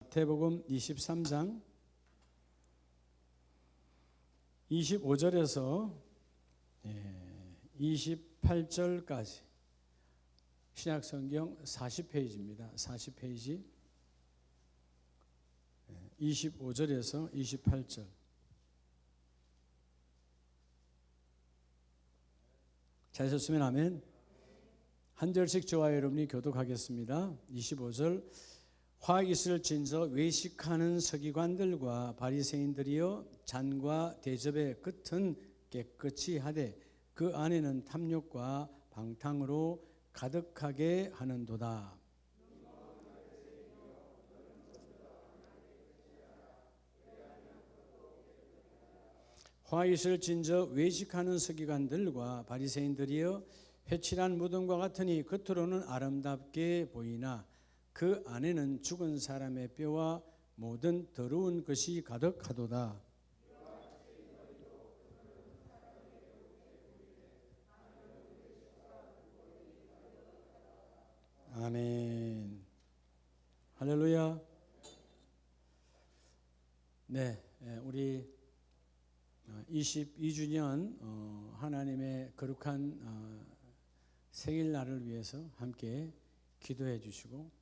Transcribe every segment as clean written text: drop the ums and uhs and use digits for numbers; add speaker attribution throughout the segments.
Speaker 1: 마태복음 23장 25절에서 28절까지 신약성경 40페이지입니다. 40페이지 25절에서 28절. 잘 썼으면 아멘. 한 절씩 저와 여러분이 교독하겠습니다. 25절. 화기슬 진저 외식하는 서기관들과 바리새인들이여, 잔과 대접의 끝은 깨끗이 하되 그 안에는 탐욕과 방탕으로 가득하게 하는도다. 화기슬 진저 외식하는 서기관들과 바리새인들이여, 회칠한 무덤과 같으니 겉으로는 아름답게 보이나 그 안에는 죽은 사람의 뼈와 모든 더러운 것이 가득하도다. 아멘. 할렐루야. 네, 우리 22주년 하나님의 거룩한 생일날을 위해서 함께 기도해 주시고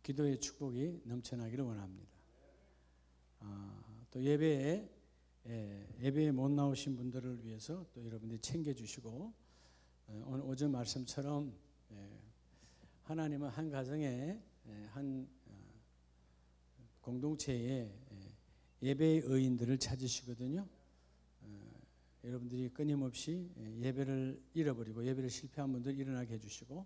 Speaker 1: 기도의 축복이 넘쳐나기를 원합니다. 또 예배에 못 나오신 분들을 위해서 또 여러분들이 챙겨주시고, 오늘 오전 말씀처럼 하나님은 한 가정에 한 공동체에 예배의 의인들을 찾으시거든요. 여러분들이 끊임없이 예배를 잃어버리고 예배를 실패한 분들 일어나게 해주시고,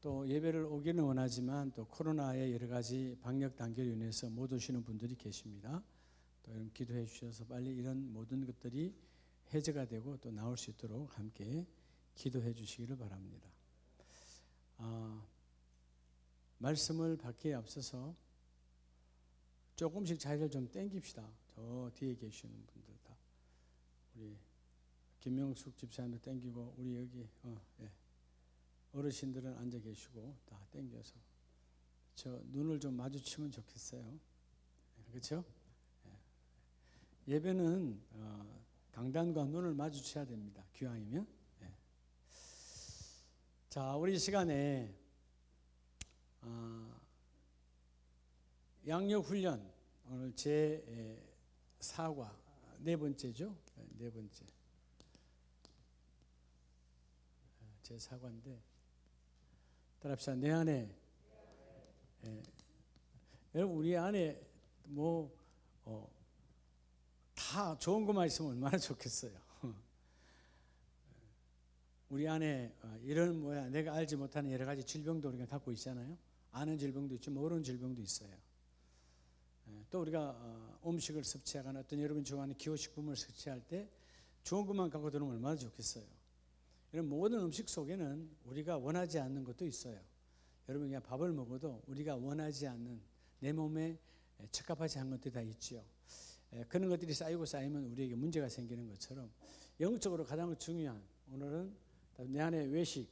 Speaker 1: 또 예배를 오기는 원하지만 또 코로나의 여러 가지 방역 단계로 인해서 못 오시는 분들이 계십니다. 또 여러분 기도해 주셔서 빨리 이런 모든 것들이 해제가 되고 또 나올 수 있도록 함께 기도해 주시기를 바랍니다. 말씀을 받기에 앞서서 조금씩 자리를 좀 땡깁시다. 저 뒤에 계시는 분들 다. 우리 김명숙 집사님도 땡기고, 우리 여기 어르신들은 앉아 계시고 다 땡겨서 저 눈을 좀 마주치면 좋겠어요. 그렇죠? 예배는 강단과 눈을 마주쳐야 됩니다. 기왕이면. 자, 우리 시간에 양력 훈련, 오늘 제 4과 네 번째죠. 네 번째. 제 4과인데 따라합시다. 내 안에. 여러분, 우리 안에 다 좋은 것만 있으면 얼마나 좋겠어요. 우리 안에 이런 내가 알지 못하는 여러 가지 질병도 우리가 갖고 있잖아요. 아는 질병도 있죠. 모르는 질병도 있어요. 또 우리가 음식을 섭취하거나 어떤 여러분이 좋아하는 기호식품을 섭취할 때 좋은 것만 갖고 들으면 얼마나 좋겠어요. 이런 모든 음식 속에는 우리가 원하지 않는 것도 있어요. 여러분, 그냥 밥을 먹어도 우리가 원하지 않는, 내 몸에 적합하지 않은 것들이 다 있죠. 그런 것들이 쌓이면 우리에게 문제가 생기는 것처럼 영적으로 가장 중요한, 오늘은 내 안에 외식,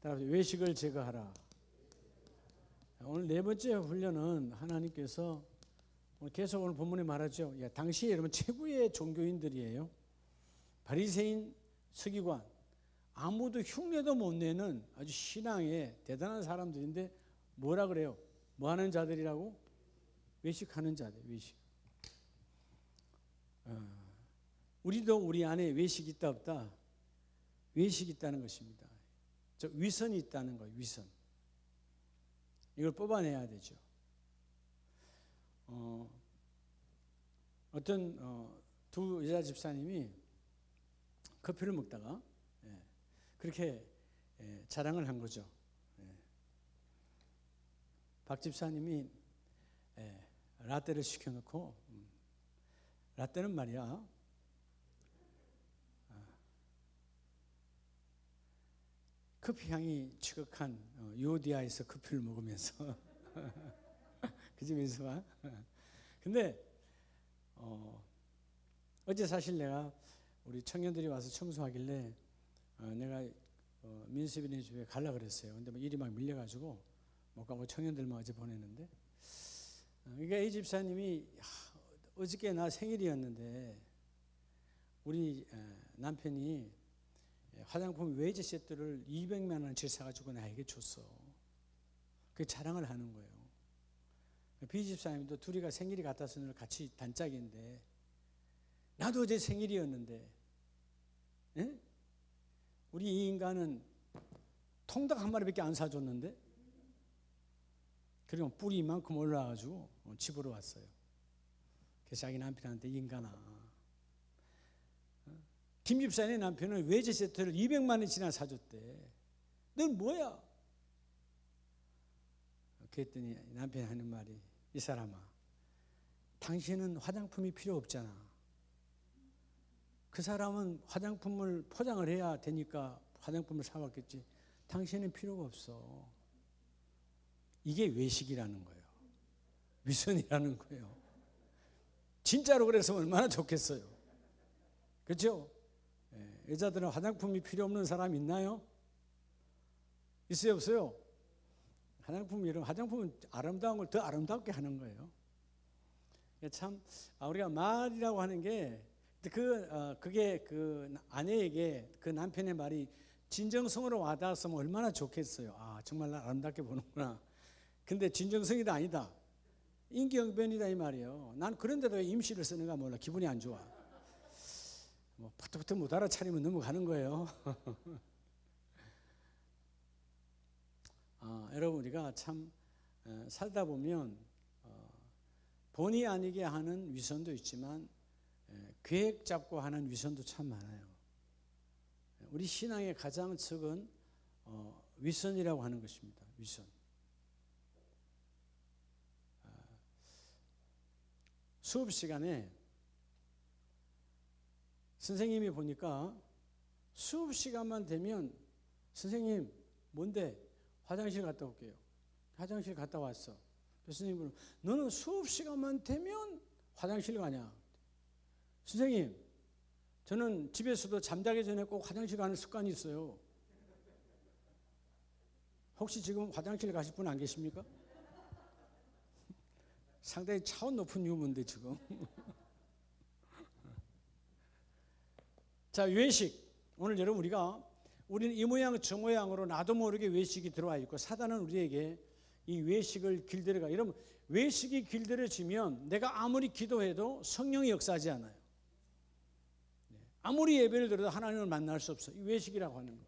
Speaker 1: 외식을 제거하라. 오늘 네 번째 훈련은 하나님께서 오늘 계속 오늘 본문에 말하죠. 당시에 여러분 최고의 종교인들이에요. 바리새인, 서기관, 아무도 흉내도 못 내는 아주 신앙의 대단한 사람들인데 뭐라 그래요? 뭐 하는 자들이라고? 외식하는 자들, 외식. 우리도 우리 안에 외식이 있다 없다? 외식이 있다는 것입니다. 저 위선이 있다는 거예요. 위선. 이걸 뽑아내야 되죠. 어떤 두 여자 집사님이 커피를 먹다가 그렇게 자랑을 한 거죠. 박 집사님이 라떼를 시켜놓고, 라떼는 말이야 커피 향이 지극한 유오디아에서 커피를 먹으면서 그 집에서 와. 근데 어제 사실 내가 우리 청년들이 와서 청소하길래 내가 민수빈의 집에 가려고 그랬어요. 근데 일이 막 밀려가지고 못 가고 청년들만 어제 보냈는데, 그러니까 이 집사님이 어저께 나 생일이었는데 우리 남편이 화장품 외제 세트를 200만 원치 사가지고 나에게 줬어. 그 자랑을 하는 거예요. 비 집사님도 둘이가 생일이 같아서 늘 같이 단짝인데 나도 어제 생일이었는데 우리 이 인간은 통닭 한 마리밖에 안 사줬는데 그리고 뿔이 이만큼 올라와가지고 집으로 왔어요. 그래서 자기 남편한테 인간아, 김 집사님 남편은 외제 세트를 200만 원치나 사줬대. 넌 뭐야? 그랬더니 남편이 하는 말이, 이 사람아, 당신은 화장품이 필요 없잖아. 그 사람은 화장품을 포장을 해야 되니까 화장품을 사왔겠지. 당신은 필요가 없어. 이게 외식이라는 거예요. 위선이라는 거예요. 진짜로 그래서 얼마나 좋겠어요. 그렇죠? 여자들은 화장품이 필요 없는 사람 있나요? 있어요, 없어요? 화장품은 아름다운 걸 더 아름답게 하는 거예요. 참 우리가 말이라고 하는 게 그게 그 아내에게 그 남편의 말이 진정성으로 와닿았으면 얼마나 좋겠어요. 아, 정말 나 아름답게 보는구나. 근데 진정성이다 아니다. 인기응변이다 이 말이에요. 난 그런데도 왜 임시를 쓰는가 몰라. 기분이 안 좋아. 뭐 부터 못 알아차리면 넘어가는 거예요. 여러분 우리가 참 살다 보면 본의 아니게 하는 위선도 있지만 계획 잡고 하는 위선도 참 많아요. 우리 신앙의 가장 적은 위선이라고 하는 것입니다. 위선. 수업 시간에 선생님이 보니까 수업 시간만 되면 선생님 뭔데? 화장실 갔다 올게요. 화장실 갔다 왔어. 교수님은 너는 수업 시간만 되면 화장실 가냐? 선생님, 저는 집에서도 잠자기 전에 꼭 화장실 가는 습관이 있어요. 혹시 지금 화장실 가실 분 안 계십니까? 상당히 차원 높은 유머인데 지금. 자, 외식. 오늘 여러분 우리는 이 모양 저 모양으로 나도 모르게 외식이 들어와 있고 사단은 우리에게 이 외식을 길들여가. 여러분 외식이 길들여지면 내가 아무리 기도해도 성령이 역사하지 않아요. 아무리 예배를 드려도 하나님을 만날 수 없어요. 이 외식이라고 하는 거.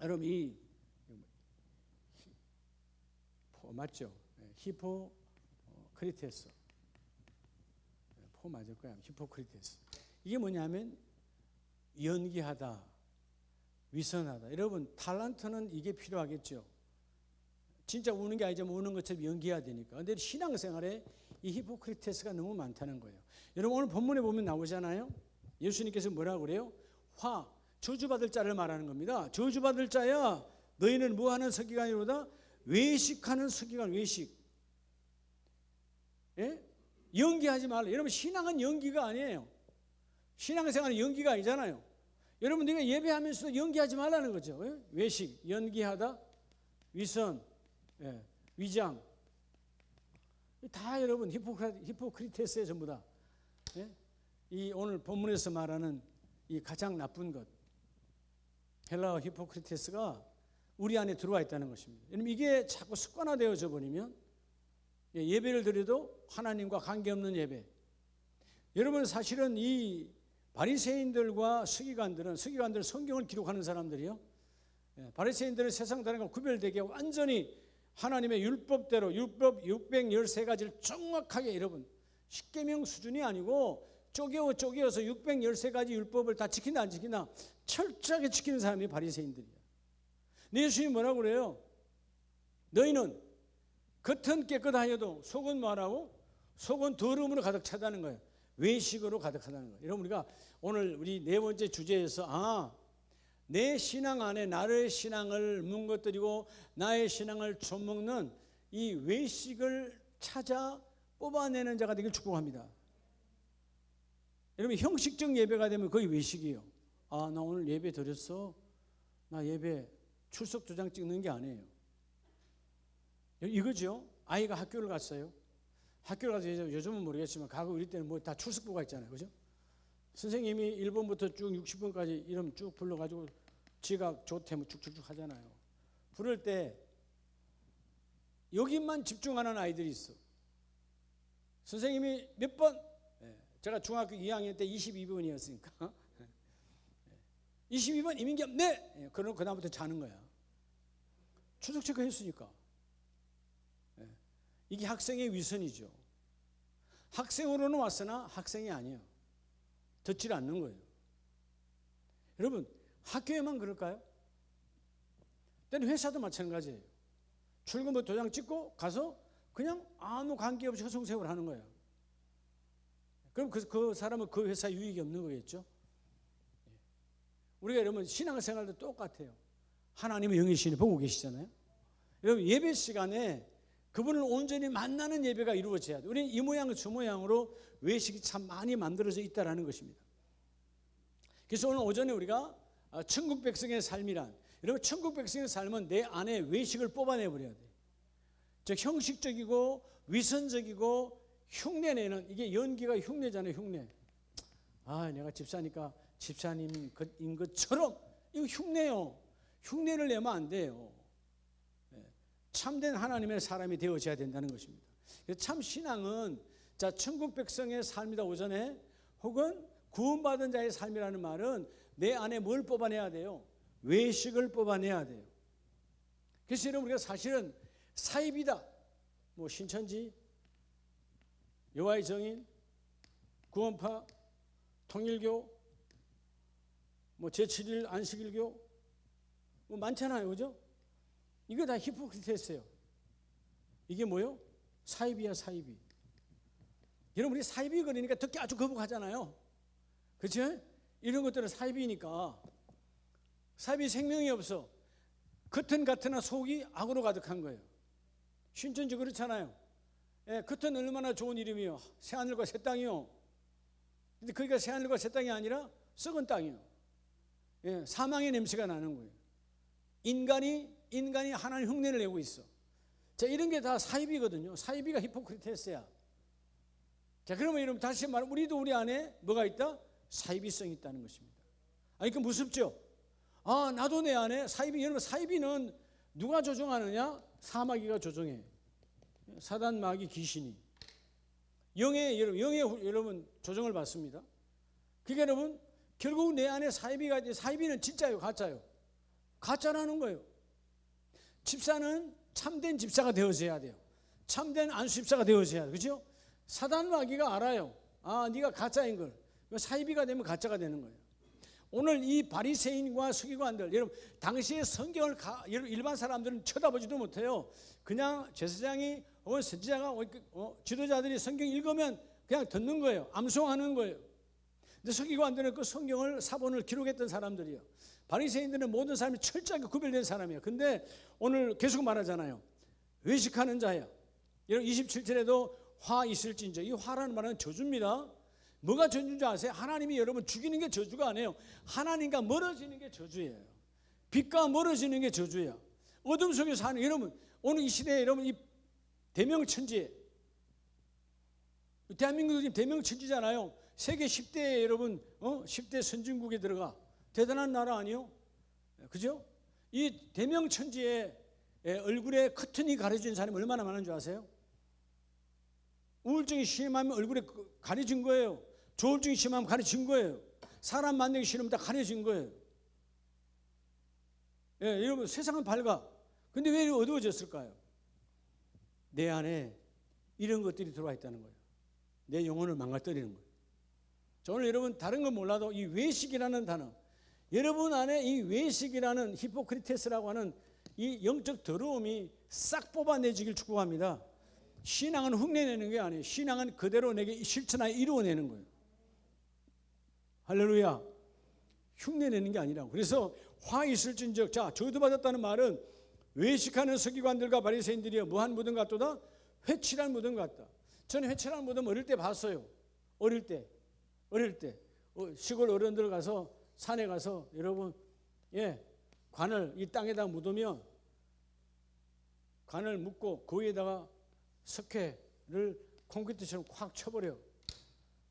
Speaker 1: 여러분 이 맞죠? 히포크리테스. 맞을 거야. 히포크리테스. 이게 뭐냐면 연기하다, 위선하다. 여러분 탤런트는 이게 필요하겠죠. 진짜 우는 게 아니지만 우는 것처럼 연기해야 되니까. 그런데 신앙생활에 이 히포크리테스가 너무 많다는 거예요. 여러분 오늘 본문에 보면 나오잖아요. 예수님께서 뭐라고 그래요? 저주받을 자를 말하는 겁니다. 저주받을 자야 너희는 뭐하는 서기관이로다? 외식하는 서기관. 외식. 예? 연기하지 말라. 여러분 신앙은 연기가 아니에요. 신앙생활은 연기가 아니잖아요. 여러분 네가 예배하면서도 연기하지 말라는 거죠. 예? 외식, 연기하다, 위선, 위장. 다 여러분 히포크리테스의 전부 다. 예? 이 오늘 본문에서 말하는 이 가장 나쁜 것, 헬라어 히포크리테스가 우리 안에 들어와 있다는 것입니다. 여러분 이게 자꾸 습관화되어져 버리면 예배를 드려도 하나님과 관계없는 예배. 여러분 사실은 이 바리새인들과 서기관들은 성경을 기록하는 사람들이요. 바리새인들은 세상 사람과 구별되게 완전히 하나님의 율법대로 율법 613가지를 정확하게 여러분 십계명 수준이 아니고 쪼개어서 613가지 율법을 다 지킨다 안 지키나 철저하게 지키는 사람이 바리새인들이야. 예수님이 뭐라고 그래요? 너희는 겉은 깨끗하여도 속은 뭐라고? 속은 더러움으로 가득 차다는 거예요. 외식으로 가득하다는 거예요. 여러분 우리가 오늘 우리 네 번째 주제에서 내 신앙 안에 나의 신앙을 뭉거뜨리고 나의 신앙을 좀먹는 이 외식을 찾아 뽑아내는 자가 되길 축복합니다. 여러분 형식적 예배가 되면 거의 외식이에요. 나 오늘 예배 드렸어. 나 예배 출석 도장 찍는 게 아니에요. 이거죠. 아이가 학교를 갔어요. 학교를 가서 요즘은 모르겠지만 과거 우리 때는 뭐 다 출석부가 있잖아요. 그죠? 선생님이 1번부터 쭉 60번까지 이름 쭉 불러가지고 지가 조태면 쭉쭉쭉 하잖아요. 부를 때 여기만 집중하는 아이들이 있어. 선생님이 몇 번? 제가 중학교 2학년 때 22번이었으니까 22번 이민겸 네! 그럼 그다음부터 자는 거야. 출석 체크했으니까. 이게 학생의 위선이죠. 학생으로는 왔으나 학생이 아니에요. 듣질 않는 거예요. 여러분 학교에만 그럴까요? 때는 회사도 마찬가지예요. 출근부 도장 찍고 가서 그냥 아무 관계없이 허송세월 하는 거예요. 그럼 그 사람은 그 회사에 유익이 없는 거겠죠. 우리가 여러분 신앙생활도 똑같아요. 하나님의 영이시니 보고 계시잖아요. 여러분 예배 시간에 그분을 온전히 만나는 예배가 이루어져야 돼요. 우리는 이 모양 저 모양으로 외식이 참 많이 만들어져 있다는 것입니다. 그래서 오늘 오전에 우리가 천국 백성의 삶이란, 여러분 천국 백성의 삶은 내 안에 외식을 뽑아내버려야 돼요. 즉 형식적이고 위선적이고 흉내내는, 이게 연기가 흉내잖아요. 흉내. 아 내가 집사니까 집사님인 것처럼, 이거 흉내요. 흉내를 내면 안 돼요. 참된 하나님의 사람이 되어져야 된다는 것입니다. 참 신앙은 자 천국 백성의 삶이다 오전에, 혹은 구원받은 자의 삶이라는 말은 내 안에 뭘 뽑아내야 돼요? 외식을 뽑아내야 돼요. 그래서 여러분 우리가 사실은 사입이다. 뭐 신천지, 여호와의 증인, 구원파, 통일교, 뭐 제7일 안식일교 뭐 많잖아요. 그죠? 이거 다 히포크리트였어요. 이게 뭐요? 사입이야 사입이. 여러분 우리 사입이 그러니까 듣기 아주 거북하잖아요. 그렇죠? 이런 것들은 사입이니까. 사입이 생명이 없어. 겉은 같으나 속이 악으로 가득한 거예요. 신천지 그렇잖아요. 예, 겉은 얼마나 좋은 이름이요. 새하늘과 새 땅이요. 근데 거기가 새하늘과 새 땅이 아니라 썩은 땅이요. 예, 사망의 냄새가 나는 거예요. 인간이 하나님 흉내를 내고 있어. 자, 이런 게 다 사이비거든요. 사이비가 히포크리테스야. 자, 그러면 여러분 다시 말하면 우리도 우리 안에 뭐가 있다? 사이비성이 있다는 것입니다. 아니, 그 무섭죠? 아, 나도 내 안에 사이비. 여러분 사이비는 누가 조종하느냐? 사마귀가 조종해. 사단, 마귀, 귀신이. 영의 여러분 조정을 받습니다. 그러니까 여러분 결국 내 안에 사이비가 있지. 사이비는 진짜예요, 가짜예요? 가짜라는 거예요. 집사는 참된 집사가 되어져야 돼요. 참된 안수 집사가 되어져야 돼요. 그렇죠? 사단 마귀가 알아요. 아, 네가 가짜인 걸. 사이비가 되면 가짜가 되는 거예요. 오늘 이 바리새인과 서기관들, 여러분 당시의 성경을 일반 사람들은 쳐다보지도 못해요. 그냥 제사장이 혹은 선지자가 지도자들이 성경 읽으면 그냥 듣는 거예요. 암송하는 거예요. 근데 서기관들은 그 성경을 사본을 기록했던 사람들이에요. 바리새인들은 모든 사람이 철저하게 구별된 사람이에요. 근데 오늘 계속 말하잖아요. 외식하는 자야. 여러분 27절에도 화 있을진저. 이 화라는 말은 저주입니다. 뭐가 저주인 줄 아세요? 하나님이 여러분 죽이는 게 저주가 아니에요. 하나님과 멀어지는 게 저주예요. 빛과 멀어지는 게 저주예요. 어둠 속에 사는 여러분, 오늘 이 시대에 여러분 이 대명천지, 대한민국도 지금 대명천지잖아요. 세계 10대에 여러분 10대 선진국에 들어가. 대단한 나라 아니요? 그죠? 이 대명천지에 얼굴에 커튼이 가려진 사람이 얼마나 많은 줄 아세요? 우울증이 심하면 얼굴에 가려진 거예요. 조울증이 심하면 가려진 거예요. 사람 만나기 싫으면 다 가려진 거예요. 예, 여러분 세상은 밝아. 근데 왜 어두워졌을까요? 내 안에 이런 것들이 들어와 있다는 거예요. 내 영혼을 망가뜨리는 거예요. 자, 오늘 여러분 다른 건 몰라도 이 외식이라는 단어, 여러분 안에 이 외식이라는 히포크리테스라고 하는 이 영적 더러움이 싹 뽑아내지길 축복합니다. 신앙은 흉내내는 게 아니에요. 신앙은 그대로 내게 실천하여 이루어내는 거예요. 할렐루야. 흉내내는 게 아니라고. 그래서 화 있을진적. 자, 저주받았다는 말은 외식하는 서기관들과 바리새인들이여 무한 무덤 같도다. 회칠한 무덤 같다. 저는 회칠한 무덤 어릴 때 봤어요. 어릴 때 시골 어른들 가서 산에 가서 여러분 관을 이 땅에다 묻으면 관을 묻고 그 위에다가 석회를 콘크리트처럼 콱 쳐버려.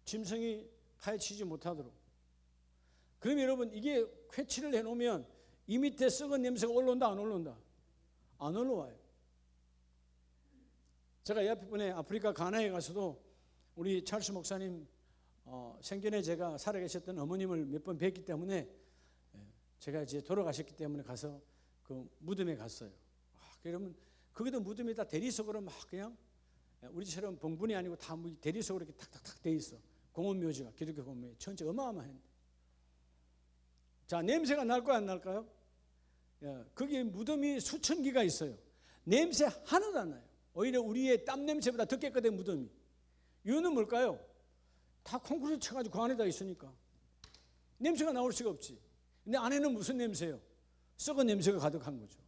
Speaker 1: 짐승이 파헤치지 못하도록. 그럼 여러분 이게 회치를 해놓으면 이 밑에 썩은 냄새가 올라온다 안 올라온다? 안 올라와요. 제가 옆에 분에 아프리카 가나에 가서도 우리 찰스 목사님 생전에 제가 살아계셨던 어머님을 몇 번 뵀기 때문에 제가 이제 돌아가셨기 때문에 가서 그 무덤에 갔어요. 그러면 거기도 무덤이 다 대리석으로 막 그냥 우리처럼 봉분이 아니고 다 대리석으로 이렇게 탁탁탁 돼 있어. 공원묘지가 기독교 공원묘지 전체 어마어마한데. 자, 냄새가 날 거야 안 날까요? 거기 무덤이 수천 개가 있어요. 냄새 하나도 안 나요. 오히려 우리의 땀 냄새보다 더 깨끗해 무덤이. 이유는 뭘까요? 다 콘크리트 쳐가지고 그 안에다 있으니까 냄새가 나올 수가 없지. 근데 안에는 무슨 냄새요? 썩은 냄새가 가득한 거죠.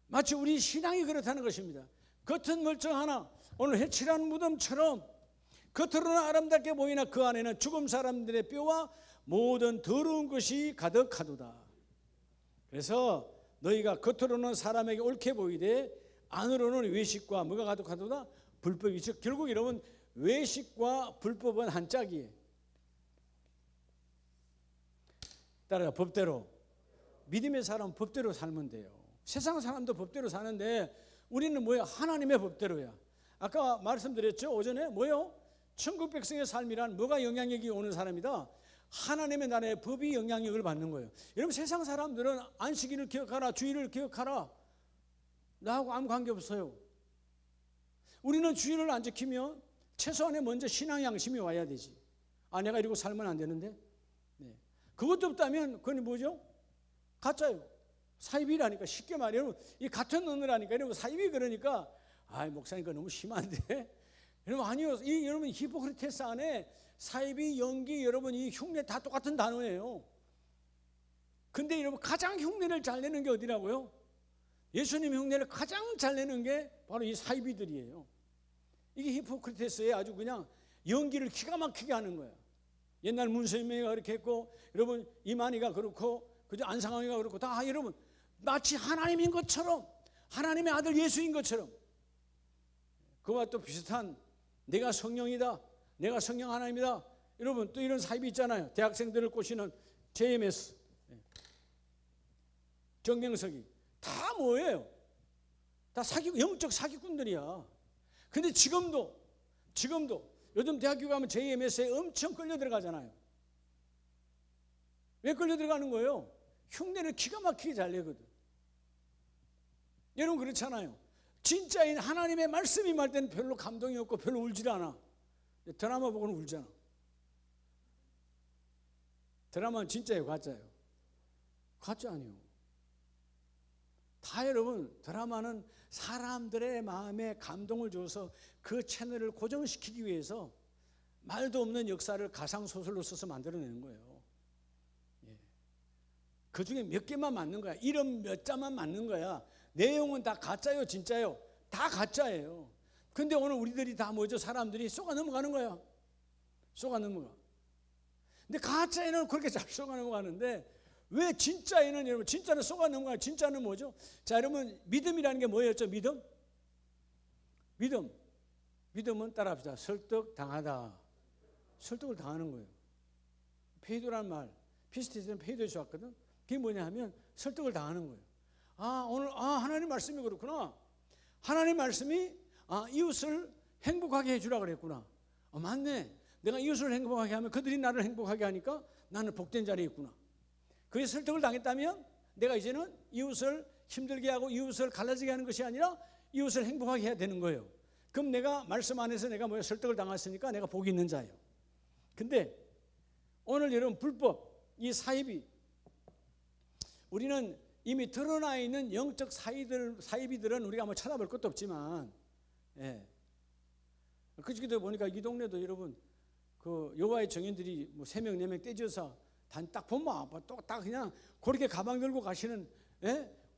Speaker 1: 마치 우리 신앙이 그렇다는 것입니다. 겉은 멀쩡하나 오늘 해칠한 무덤처럼 겉으로는 아름답게 보이나 그 안에는 죽은 사람들의 뼈와 모든 더러운 것이 가득하도다. 그래서 너희가 겉으로는 사람에게 옳게 보이되 안으로는 외식과 뭐가 가득하도다? 불법이. 즉 결국 여러분 외식과 불법은 한 짝이에요. 따라서 법대로. 믿음의 사람은 법대로 살면 돼요. 세상 사람도 법대로 사는데 우리는 뭐야? 하나님의 법대로야. 아까 말씀드렸죠? 오전에 뭐요? 천국 백성의 삶이란 뭐가 영향력이 오는 사람이다? 하나님의 나라의 법이 영향력을 받는 거예요. 여러분 세상 사람들은 안식일을 기억하라, 주일을 기억하라, 나하고 아무 관계없어요. 우리는 주일을 안 지키면 최소한에 먼저 신앙 양심이 와야 되지. 아, 내가 이러고 살면 안 되는데. 네. 그것도 없다면 그건 뭐죠? 가짜요. 사입이라니까. 쉽게 말해요. 이 같은 언어라니까. 여러분 사입이 그러니까 목사님 그거 너무 심한데. 여러분 아니요. 여러분 히포크리테스 안에 사입이, 연기, 여러분 이 흉내 다 똑같은 단어예요. 근데 여러분 가장 흉내를 잘 내는 게 어디라고요? 예수님 흉내를 가장 잘 내는 게 바로 이 사이비들이에요. 이게 히포크리테스의 아주 그냥 연기를 기가 막히게 하는 거야. 옛날 문세민이가 그렇게 했고, 여러분 이만희가 그렇고, 그저 안상황이가 그렇고, 다 여러분 마치 하나님인 것처럼, 하나님의 아들 예수인 것처럼. 그와 또 비슷한 내가 성령이다, 내가 성령 하나님이다. 여러분 또 이런 사입이 있잖아요. 대학생들을 꼬시는 JMS, 정명석이 다 뭐예요? 다 영적 사기꾼들이야. 근데 지금도 요즘 대학교 가면 JMS에 엄청 끌려 들어가잖아요. 왜 끌려 들어가는 거예요? 흉내를 기가 막히게 잘 내거든. 여러분 그렇잖아요. 진짜인 하나님의 말씀이 말 때는 별로 감동이 없고 별로 울질 않아. 드라마 보고는 울잖아. 드라마는 진짜예요, 가짜예요? 가짜 아니에요. 다 여러분 드라마는 사람들의 마음에 감동을 줘서 그 채널을 고정시키기 위해서 말도 없는 역사를 가상소설로 써서 만들어내는 거예요. 그 중에 몇 개만 맞는 거야. 이름 몇 자만 맞는 거야. 내용은 다 가짜요, 진짜요? 다 가짜예요. 근데 오늘 우리들이 다 뭐죠? 사람들이 속아 넘어가는 거야. 속아 넘어가. 근데 가짜에는 그렇게 잘 속아 넘어가는데 왜 진짜에는, 여러분 진짜는 속아 넘어가요. 진짜는 뭐죠? 자, 여러분 믿음이라는 게 뭐였죠? 믿음은 따라합시다. 설득당하다. 설득을 당하는 거예요. 페이도라는 말, 피스티스는 페이도에서 왔거든. 그게 뭐냐 하면 설득을 당하는 거예요. 오늘 하나님 말씀이 그렇구나. 하나님 말씀이 이웃을 행복하게 해주라 그랬구나. 맞네. 내가 이웃을 행복하게 하면 그들이 나를 행복하게 하니까 나는 복된 자리에 있구나. 그게 설득을 당했다면 내가 이제는 이웃을 힘들게 하고 이웃을 갈라지게 하는 것이 아니라 이웃을 행복하게 해야 되는 거예요. 그럼 내가 말씀 안에서 내가 설득을 당했으니까 내가 복이 있는 자예요. 근데 오늘 여러분 불법, 이 사입이, 우리는 이미 드러나 있는 영적 사이비들은 우리가 뭐 찾아볼 것도 없지만, 그저께도 보니까 이 동네도 여러분 그 여호와의 정인들이 뭐 3명 4명 떼져서 딱 보면 또 딱 그냥 그렇게 가방 들고 가시는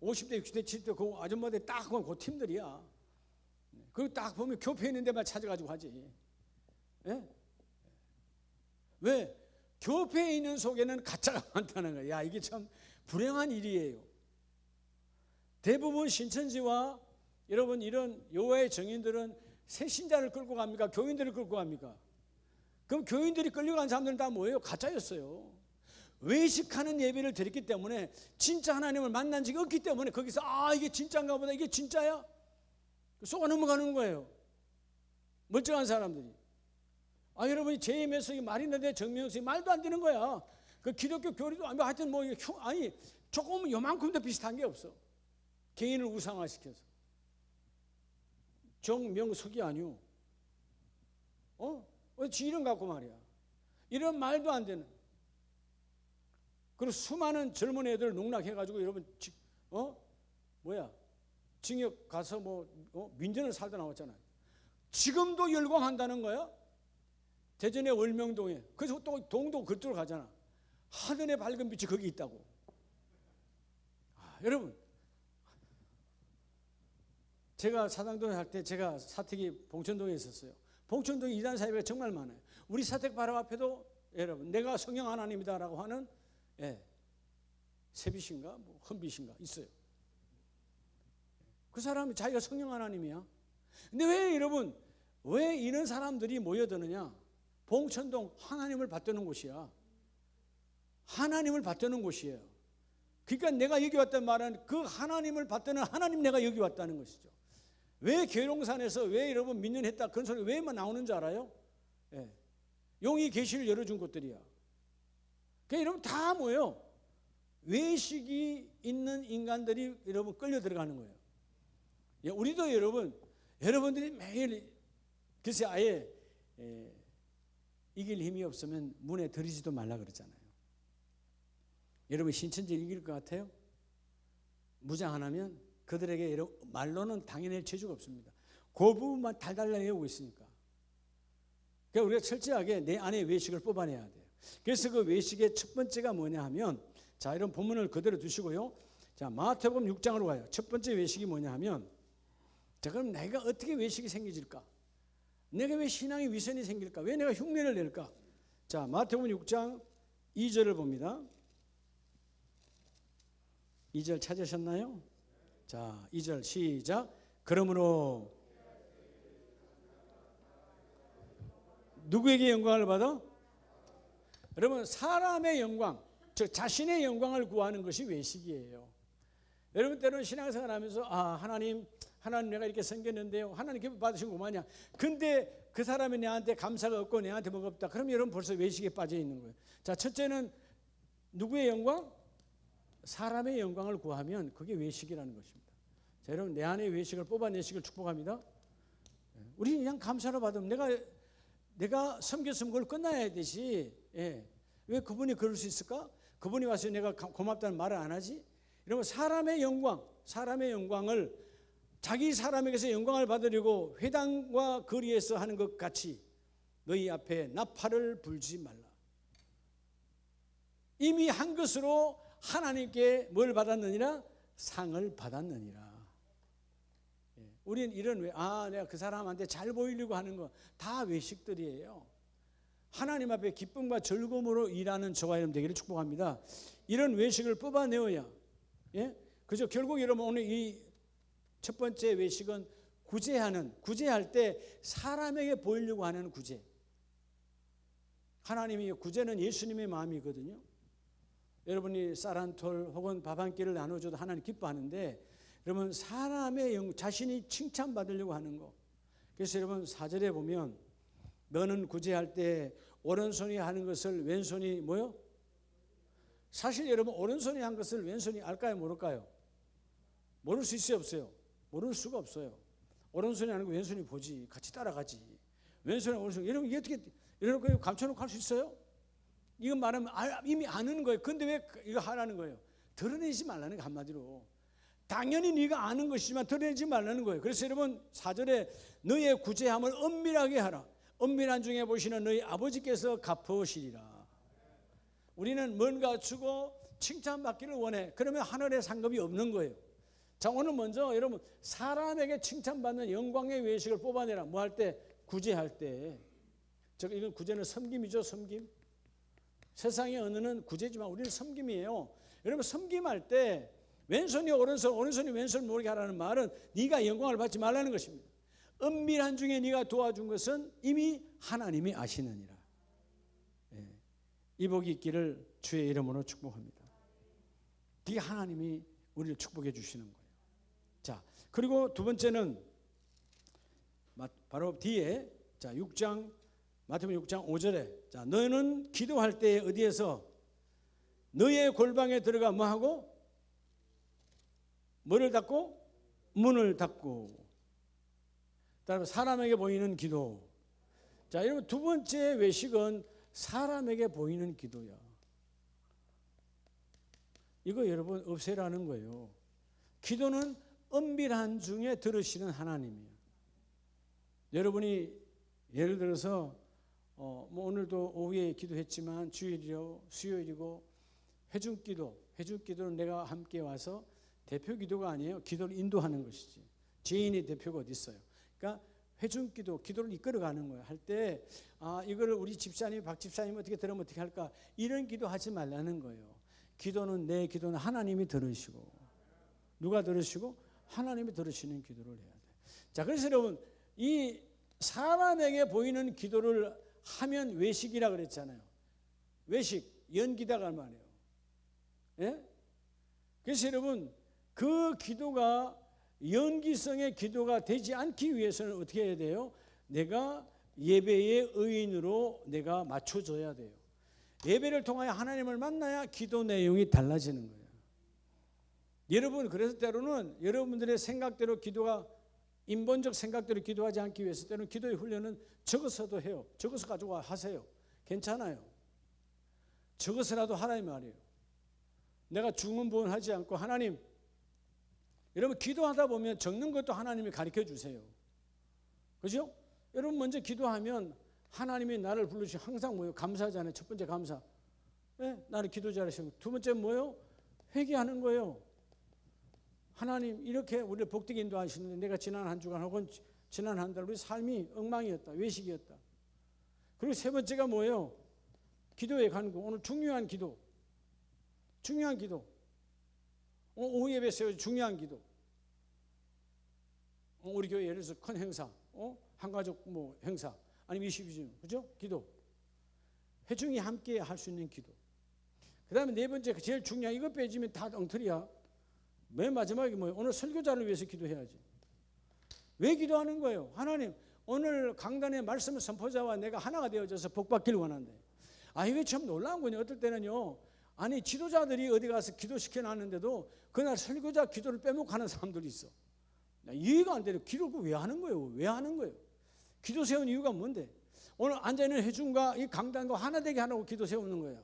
Speaker 1: 50대 60대 70대 그 아줌마들 딱 그 팀들이야. 그거 딱 보면 교회 있는 데만 찾아가지고 하지. 왜? 교회에 있는 속에는 가짜가 많다는 거야. 야, 이게 참 불행한 일이에요. 대부분 신천지와 여러분, 이런 여호와의 증인들은 새 신자를 끌고 갑니까? 교인들을 끌고 갑니까? 그럼 교인들이 끌려간 사람들은 다 뭐예요? 가짜였어요. 외식하는 예배를 드렸기 때문에 진짜 하나님을 만난 적이 없기 때문에 거기서 이게 진짜인가 보다, 이게 진짜야? 속아 넘어가는 거예요. 멀쩡한 사람들이. 여러분이 제2매석이 말이 나는데 정명석이 말도 안 되는 거야. 그 기독교 교리도 하여튼 조금 요만큼도 비슷한 게 없어. 개인을 우상화시켜서. 정명석이 아니오. 지 이름 갖고 말이야. 이런 말도 안 되는. 그리고 수많은 젊은 애들 농락해가지고 여러분 징역 가서 민전을 살다 나왔잖아요. 지금도 열광한다는 거야. 대전의 월명동에. 그래서 또 동도 그쪽으로 가잖아. 하늘의 밝은 빛이 거기 있다고. 여러분, 제가 사당동에 할 때 제가 사택이 봉천동에 있었어요. 봉천동에 이단 사회가 정말 많아요. 우리 사택 바로 앞에도 여러분, 내가 성령 하나님이다라고 하는 세빛인가 헌빛인가 있어요. 그 사람이 자기가 성령 하나님이야. 근데 왜 여러분, 왜 이런 사람들이 모여드느냐? 봉천동 하나님을 받드는 곳이야. 하나님을 받드는 곳이에요. 그러니까 내가 여기 왔다는 말은 그 하나님을 받드는 하나님, 내가 여기 왔다는 것이죠. 왜 계룡산에서 왜 여러분 민년했다 그런 소리 왜만 나오는 줄 알아요? 용이 계시를 열어준 곳들이야. 그러니까 여러분 다 뭐예요? 외식이 있는 인간들이 여러분 끌려 들어가는 거예요. 우리도 여러분들이 매일 글쎄 아예 이길 힘이 없으면 문에 들이지도 말라 그러잖아요. 여러분 신천지 이길 것 같아요? 무장 안 하면 그들에게 말로는 당연히 재주가 없습니다. 그 부분만 달달달 외우고 있으니까. 그러니까 우리가 철저하게 내 안에 외식을 뽑아내야 돼요. 그래서 그 외식의 첫 번째가 뭐냐 하면, 자, 이런 본문을 그대로 두시고요. 자, 마태복음 6장으로 가요. 첫 번째 외식이 뭐냐 하면, 자, 그럼 내가 어떻게 외식이 생기질까? 내가 왜 신앙의 위선이 생길까? 왜 내가 흉내를 낼까? 자, 마태복음 6장 2절을 봅니다. 2절 찾으셨나요? 자, 2절 시작. 그러므로 누구에게 영광을 받아? 여러분, 사람의 영광, 즉 자신의 영광을 구하는 것이 외식이에요. 여러분 때로는 신앙생활 하면서 하나님 내가 이렇게 생겼는데요, 하나님 기뻐 받으신 거 뭐냐. 근데 그 사람이 내한테 감사가 없고 내한테 뭐가 없다. 그럼 여러분 벌써 외식에 빠져 있는 거예요. 자, 첫째는 누구의 영광? 사람의 영광을 구하면 그게 외식이라는 것입니다. 자, 여러분 내 안에 외식을 뽑아내시길 축복합니다. 우리 그냥 감사로 받으면 내가 섬겼으면 그걸 끝나야 되지. 왜 그분이 그럴 수 있을까? 그분이 와서 내가 고맙다는 말을 안 하지? 여러분 사람의 영광을 자기 사람에게서 영광을 받으려고 회당과 거리에서 하는 것 같이 너희 앞에 나팔을 불지 말라. 이미 한 것으로 하나님께 뭘 받았느니라? 상을 받았느니라. 우리는 이런 내가 그 사람한테 잘 보이려고 하는 거 다 외식들이에요. 하나님 앞에 기쁨과 즐거움으로 일하는 저와 여러분 되기를 축복합니다. 이런 외식을 뽑아내어야, 그죠? 결국 여러분 오늘 이 첫 번째 외식은 구제할 때 사람에게 보이려고 하는 구제. 하나님이 구제는 예수님의 마음이거든요. 여러분이 쌀 한 톨 혹은 밥 한 끼를 나눠줘도 하나님 기뻐하는데, 여러분 사람의 자신이 칭찬받으려고 하는 거. 그래서 여러분 4절에 보면 너는 구제할 때 오른손이 하는 것을 왼손이 뭐요? 사실 여러분 오른손이 한 것을 왼손이 알까요 모를까요? 모를 수 있어요 없어요? 모를 수가 없어요. 오른손이 하는 거 왼손이 보지, 같이 따라가지. 왼손이 오른손, 여러분 이게 어떻게 이렇게 감춰놓고 할 수 있어요? 이건 말하면 이미 아는 거예요. 근데 왜 이거 하라는 거예요? 드러내지 말라는 거. 한마디로 당연히 네가 아는 것이지만 드러내지 말라는 거예요. 그래서 여러분 4절에 너의 구제함을 엄밀하게 하라. 엄밀한 중에 보시는 너희 아버지께서 갚으시리라. 우리는 뭔가 주고 칭찬받기를 원해. 그러면 하늘에 상급이 없는 거예요. 자, 오늘 먼저 여러분 사람에게 칭찬받는 영광의 외식을 뽑아내라. 뭐 할 때? 구제할 때. 이건 구제는 섬김이죠. 섬김. 세상의 언어는 구제지만 우리는 섬김이에요. 여러분 섬김할 때 왼손이 오른손, 오른손이 왼손 모르게 하라는 말은 네가 영광을 받지 말라는 것입니다. 은밀한 중에 네가 도와준 것은 이미 하나님이 아시느니라. 이 복이 있기를 주의 이름으로 축복합니다. 이게 하나님이 우리를 축복해 주시는 거예요. 자, 그리고 두 번째는 바로 뒤에, 자, 6장, 마태복음 6장 5절에, 자, 너는 기도할 때 어디에서 너의 골방에 들어가 뭐하고? 뭐를 닫고? 문을 닫고. 다음에 사람에게 보이는 기도. 자, 여러분, 두 번째 외식은 사람에게 보이는 기도야. 이거 여러분 없애라는 거예요. 기도는 은밀한 중에 들으시는 하나님이에요. 여러분이 예를 들어서 뭐 오늘도 오후에 기도했지만 주일이고 수요일이고 회중기도는 내가 함께 와서 대표 기도가 아니에요. 기도를 인도하는 것이지. 죄인의 대표가 어디 있어요? 그러니까 기도를 이끌어가는 거예요. 할 때 이거를 우리 집사님, 박 집사님 어떻게 들으면 어떻게 할까? 이런 기도하지 말라는 거예요. 내 기도는 하나님이 들으시고, 누가 들으시고? 하나님이 들으시는 기도를 해야 돼. 자, 그래서 여러분, 이 사람에게 보이는 기도를 하면 외식이라 그랬잖아요. 외식, 연기다가 말이에요. 예? 그래서 여러분, 그 기도가 연기성의 기도가 되지 않기 위해서는 어떻게 해야 돼요? 내가 예배의 의인으로 내가 맞춰줘야 돼요. 예배를 통하여 하나님을 만나야 기도 내용이 달라지는 거예요. 여러분, 그래서 때로는 여러분들의 생각대로 기도가, 인본적 생각대로 기도하지 않기 위해서 때로는 기도의 훈련은 적어서도 해요. 적어서 가지고 하세요. 괜찮아요. 적어서라도 하라는 말이에요. 내가 중언부언하지 않고 하나님, 여러분 기도하다 보면 적는 것도 하나님이 가르쳐 주세요. 그죠? 여러분 먼저 기도하면 하나님이 나를 부르시고 항상 뭐예요? 감사하잖아요. 첫 번째 감사. 네? 나를 기도 잘하시고. 두 번째 뭐예요? 회개하는 거예요. 하나님 이렇게 우리를 복되게 인도하시는데 내가 지난 한 주간 혹은 지난 한 달 우리 삶이 엉망이었다. 외식이었다. 그리고 세 번째가 뭐예요? 기도의 간구. 오늘 중요한 기도. 오후 예배 세워 중요한 기도. 우리 교회 예를 들어서 큰 행사, 한가족 뭐 행사, 아니면 22주, 그죠? 기도. 회중이 함께 할 수 있는 기도. 그 다음에 네 번째, 제일 중요한, 이거 빼지면 다 엉터리야. 맨 마지막에 뭐예요? 오늘 설교자를 위해서 기도해야지. 왜 기도하는 거예요? 하나님, 오늘 강단의 말씀 선포자와 내가 하나가 되어져서 복받기를 원한대. 이게 참 놀라운 거냐. 어떨 때는요, 아니 지도자들이 어디 가서 기도시켜 놨는데도 그날 설교자 기도를 빼먹고 하는 사람들이 있어. 이해가 안 되는. 기도를 왜 하는 거예요? 왜 하는 거예요? 기도 세운 이유가 뭔데? 오늘 앉아있는 회중과 이 강단과 하나 되게 하라고 기도 세우는 거야.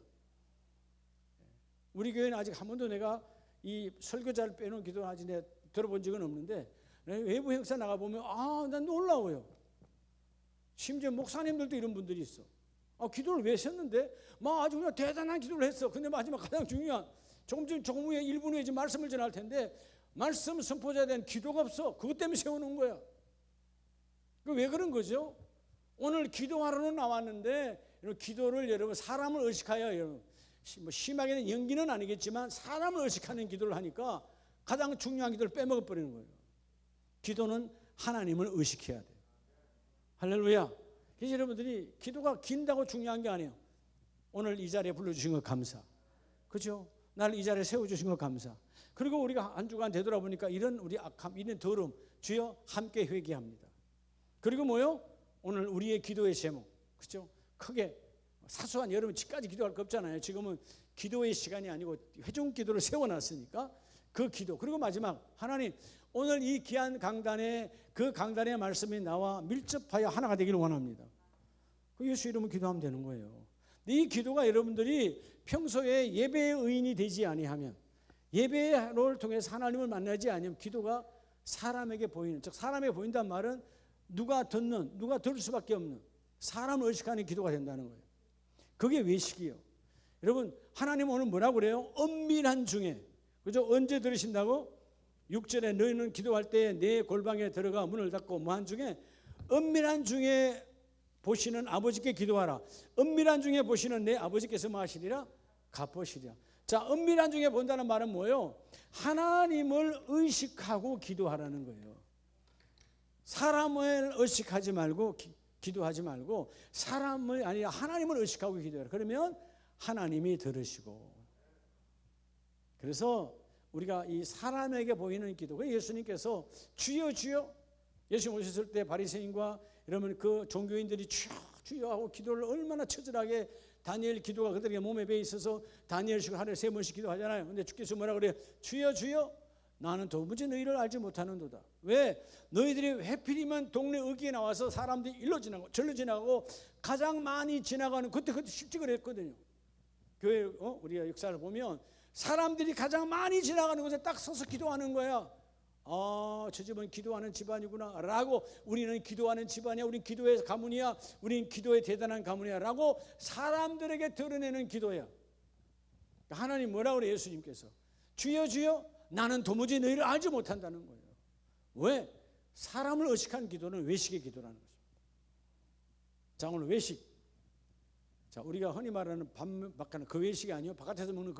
Speaker 1: 우리 교회는 아직 한 번도 내가 이 설교자를 빼놓은 기도를 아직 내가 들어본 적은 없는데, 외부 행사 나가보면 난 놀라워요. 심지어 목사님들도 이런 분들이 있어. 기도를 왜 했는데? 아주 그냥 대단한 기도를 했어. 근데 마지막 가장 중요한, 조금 후에 1분 후에 이제 말씀을 전할 텐데, 말씀 선포자에 대한 기도가 없어. 그것 때문에 세우는 거야. 왜 그런 거죠? 오늘 기도하러는 나왔는데, 기도를 여러분 사람을 의식하여, 여러분 뭐 심하게는 연기는 아니겠지만 사람을 의식하는 기도를 하니까 가장 중요한 기도를 빼먹어 버리는 거예요. 기도는 하나님을 의식해야 돼요. 할렐루야. 그래서 여러분들이 기도가 긴다고 중요한 게 아니에요. 오늘 이 자리에 불러주신 거 감사. 그죠? 나를 이 자리에 세워주신 거 감사. 그리고 우리가 한 주간 되돌아보니까 이런 우리 악함, 이런 더러움, 주여 함께 회개합니다. 그리고 뭐요? 오늘 우리의 기도의 제목, 그죠? 크게 사소한, 여러분 집까지 기도할 거 없잖아요. 지금은 기도의 시간이 아니고 회중 기도를 세워놨으니까 그 기도. 그리고 마지막, 하나님 오늘 이 귀한 강단에 그 강단의 말씀이 나와 밀접하여 하나가 되기를 원합니다. 그 예수 이름으로 기도하면 되는 거예요. 이 기도가 여러분들이 평소에 예배의 의인이 되지 아니하면, 예배를 통해서 하나님을 만나지 아니하면 기도가 사람에게 보이는, 즉 사람에게 보인다는 말은 누가 들을 수밖에 없는 사람을 의식하는 기도가 된다는 거예요. 그게 외식이에요. 여러분 하나님 오늘 뭐라고 그래요? 은밀한 중에, 그죠? 언제 들으신다고? 6절에 너희는 기도할 때 내 골방에 들어가 문을 닫고 뭐한 중에, 은밀한 중에 보시는 아버지께 기도하라. 은밀한 중에 보시는 내 아버지께서 뭐 하시리라? 갚으시리라. 자, 은밀한 중에 본다는 말은 뭐예요? 하나님을 의식하고 기도하라는 거예요. 사람을 의식하지 말고 기도하지 말고 사람을 아니라 하나님을 의식하고 기도해라. 그러면 하나님이 들으시고. 그래서 우리가 이 사람에게 보이는 기도, 예수님께서 주여 주여, 예수님 오셨을 때 바리새인과 이러면 그 종교인들이 주여 주여 하고 기도를 얼마나 처절하게, 다니엘 기도가 그들에게 몸에 배어 있어서 다니엘식으로 하루에 3번씩 기도하잖아요. 근데 주께서 뭐라 그래요? 주여 주여, 나는 도무지 너희를 알지 못하는도다. 왜? 너희들이 해필이면 동네 어귀에 나와서 사람들이 일로 지나고 절로 지나고 가장 많이 지나가는, 그때 쉽지 그랬거든요. 교회 우리가 역사를 보면 사람들이 가장 많이 지나가는 곳에 딱 서서 기도하는 거야. 아, 저 집은 기도하는 집안이구나 라고, 우리는 기도하는 집안이야, 우린 기도의 가문이야, 우린 기도의 대단한 가문이야 라고 사람들에게 드러내는 기도야. 하나님 뭐라고 그래요? 예수님께서 주여 주여, 나는 도무지 너희를 알지 못한다는 거예요. 왜? 사람을 의식한 기도는 외식의 기도라는 거죠. 자, 오늘 외식. 자, 우리가 흔히 말하는 밥박하는 그 외식이 아니요, 바깥에서 먹는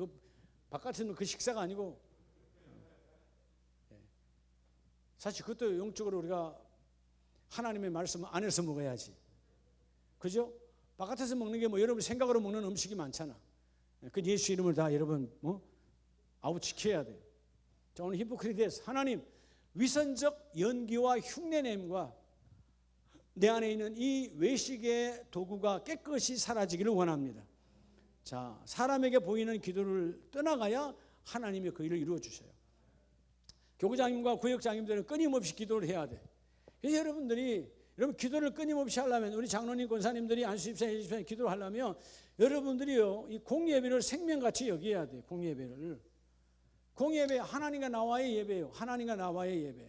Speaker 1: 바깥에서 먹는 그 식사가 아니고, 사실 그것도 영적으로 우리가 하나님의 말씀 안에서 먹어야지. 그죠? 바깥에서 먹는 게 뭐 여러분 생각으로 먹는 음식이 많잖아. 그 예수 이름을 다 여러분 아웃시켜야 돼. 자, 오늘 히포크리테스, 하나님 위선적 연기와 흉내냄과 내 안에 있는 이 외식의 도구가 깨끗이 사라지기를 원합니다. 자, 사람에게 보이는 기도를 떠나가야 하나님이 그 일을 이루어 주셔요. 교구장님과 구역장님들은 끊임없이 기도를 해야 돼. 그래서 여러분 기도를 끊임없이 하려면, 우리 장로님, 권사님들이 안수집사님, 예수집사님 기도를 하려면 여러분들이요, 이 공예배를 생명같이 여겨야 돼. 공예배 하나님과 나와의 예배예요. 하나님과 나와의 예배,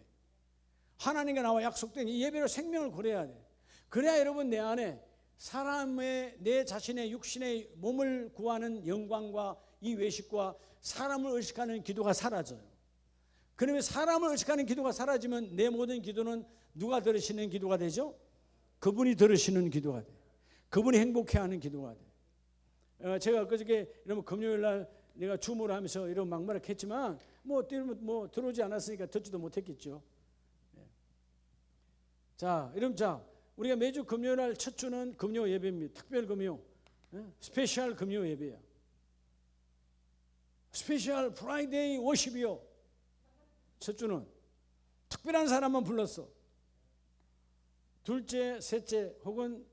Speaker 1: 하나님과 나와 약속된 이 예배로 생명을 걸어야 돼. 그래야 여러분 내 안에 사람의, 내 자신의 육신의 몸을 구하는 영광과 이 외식과 사람을 의식하는 기도가 사라져요. 그러면 사람을 의식하는 기도가 사라지면 내 모든 기도는 누가 들으시는 기도가 되죠? 그분이 들으시는 기도가 돼. 그분이 행복해하는 기도가 돼. 제가 그저께 이러면 금요일 날 내가 주무를 하면서 이런 막말을 했지만 뭐 들어오지 않았으니까 듣지도 못했겠죠. 자, 여러분, 자, 우리가 매주 금요일 날 첫 주는 금요 예배입니다. 특별 금요, 스페셜 금요 예배야. 스페셜 프라이데이 워십이요. 첫 주는 특별한 사람만 불렀어. 둘째, 셋째 혹은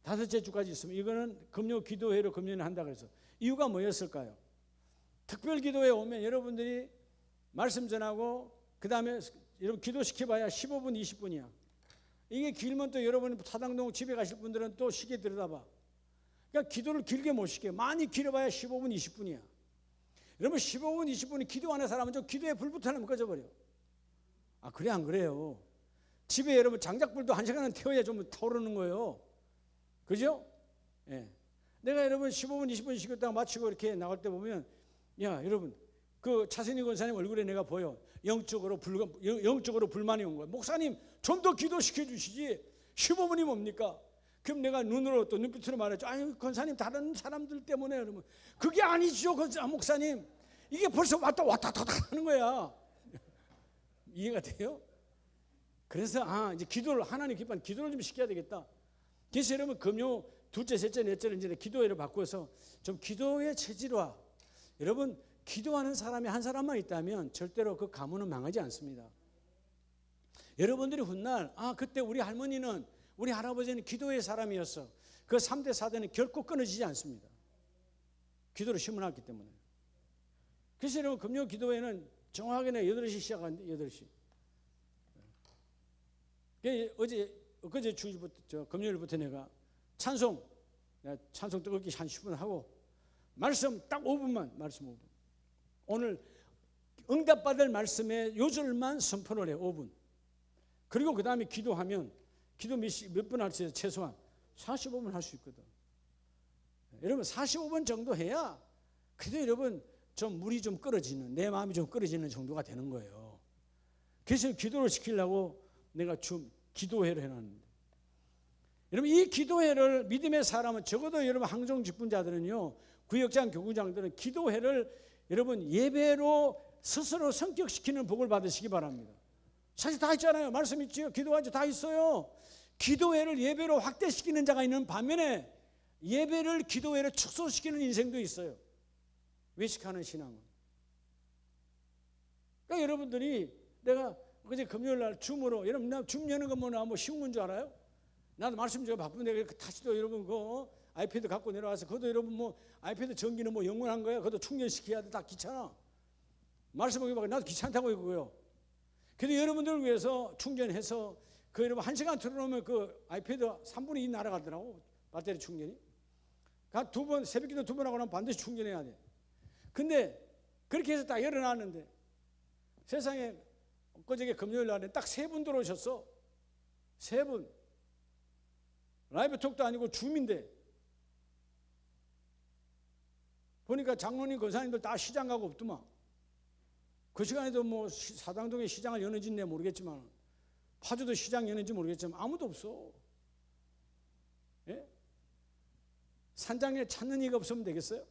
Speaker 1: 다섯째 주까지 있으면 이거는 금요 기도회로 금요일에 한다 그래서, 이유가 뭐였을까요? 특별 기도회 오면 여러분들이 말씀 전하고 그 다음에 여러분 기도시켜봐야 15분 20분이야. 이게 길면 또 여러분 사당동 집에 가실 분들은 또 시계 들여다봐. 그러니까 기도를 길게 못 시켜. 많이 길어봐야 15분 20분이야. 여러분 15분 20분이 기도하는 사람은 좀 기도에 불부터 하면 꺼져버려. 아, 그래 안 그래요? 집에 여러분 장작불도 1시간은 태워야 좀 타오르는 거예요. 그죠? 예. 내가 여러분 15분 20분 시켰다가 마치고 이렇게 나갈 때 보면, 야 여러분, 그 차선희 권사님 얼굴에 내가 보여. 영적으로 불만이 온 거야. 목사님 좀 더 기도시켜 주시지 15분이 뭡니까? 그럼 내가 눈으로 또 눈빛으로 말했죠. 아니 권사님, 다른 사람들 때문에. 그러면 그게 아니죠 목사님, 이게 벌써 왔다 하는 거야. 이해가 돼요? 그래서 이제 기도를, 하나님 기뻐하는 기도를 좀 시켜야 되겠다. 그래서 여러분 금요 둘째, 셋째, 넷째를 이제 기도회를 바꿔서 좀 기도의 체질화. 여러분 기도하는 사람이 한 사람만 있다면 절대로 그 가문은 망하지 않습니다. 여러분들이 훗날 그때 우리 할머니는, 우리 할아버지는 기도의 사람이었어, 그 3대 4대는 결코 끊어지지 않습니다. 기도를 심어놨기 때문에. 그래서 여러분 금요 기도회는 정확하게 8시 시작하는데 8시. 어제 주일부터, 금요일부터 내가 찬송 뜨겁게 한 10분 하고 말씀 딱 5분만, 말씀 5분. 오늘 응답받을 말씀의 요절만 선포를 해, 5분. 그리고 그 다음에 기도하면, 기도 몇 분 할 수 있어요? 최소한 45분 할 수 있거든. 여러분 45분 정도 해야 그래도 여러분 좀 물이 좀 끓어지는, 내 마음이 좀 끓어지는 정도가 되는 거예요. 그래서 기도를 시키려고 내가 기도회를 해놨는데, 여러분 이 기도회를 믿음의 사람은, 적어도 여러분 항종 직분자들은요, 구역장 교구장들은 기도회를 여러분 예배로 스스로 성격시키는 복을 받으시기 바랍니다. 사실 다 있잖아요. 말씀 있지요. 기도하죠. 다 있어요. 기도회를 예배로 확대시키는 자가 있는 반면에 예배를 기도회로 축소시키는 인생도 있어요. 외식하는 신앙은. 그러니까 여러분들이 내가 어제 금요일 날 줌으로, 여러분 나 줌 여는 거 뭐 쉬운 건 줄 알아요? 나도 말씀 제가 바쁜데 다시 또 여러분 그 아이패드 갖고 내려와서 그것도 여러분 뭐 아이패드 전기는 뭐 영원한 거야. 그것도 충전시켜야 돼. 다 귀찮아. 말씀하기 막 나도 귀찮다고 이거고요. 그래도 여러분들을 위해서 충전해서 그 여러분 1시간 틀어놓으면 그 아이패드 3분의 2 날아가더라고. 배터리 충전이. 두 번, 새벽기도 2번 하고 나면 반드시 충전해야 돼. 근데 그렇게 해서 딱 열어놨는데 세상에 엊그저께 금요일 날에 딱 3분 들어오셨어. 3분. 라이브 톡도 아니고 줌인데 보니까 장로님, 권사님들 다 시장 가고 없더만. 그 시간에도 뭐 사당동에 시장을 여는지는 모르겠지만 파주도 시장 여는지 모르겠지만 아무도 없어. 예? 산장에 찾는 이가 없으면 되겠어요?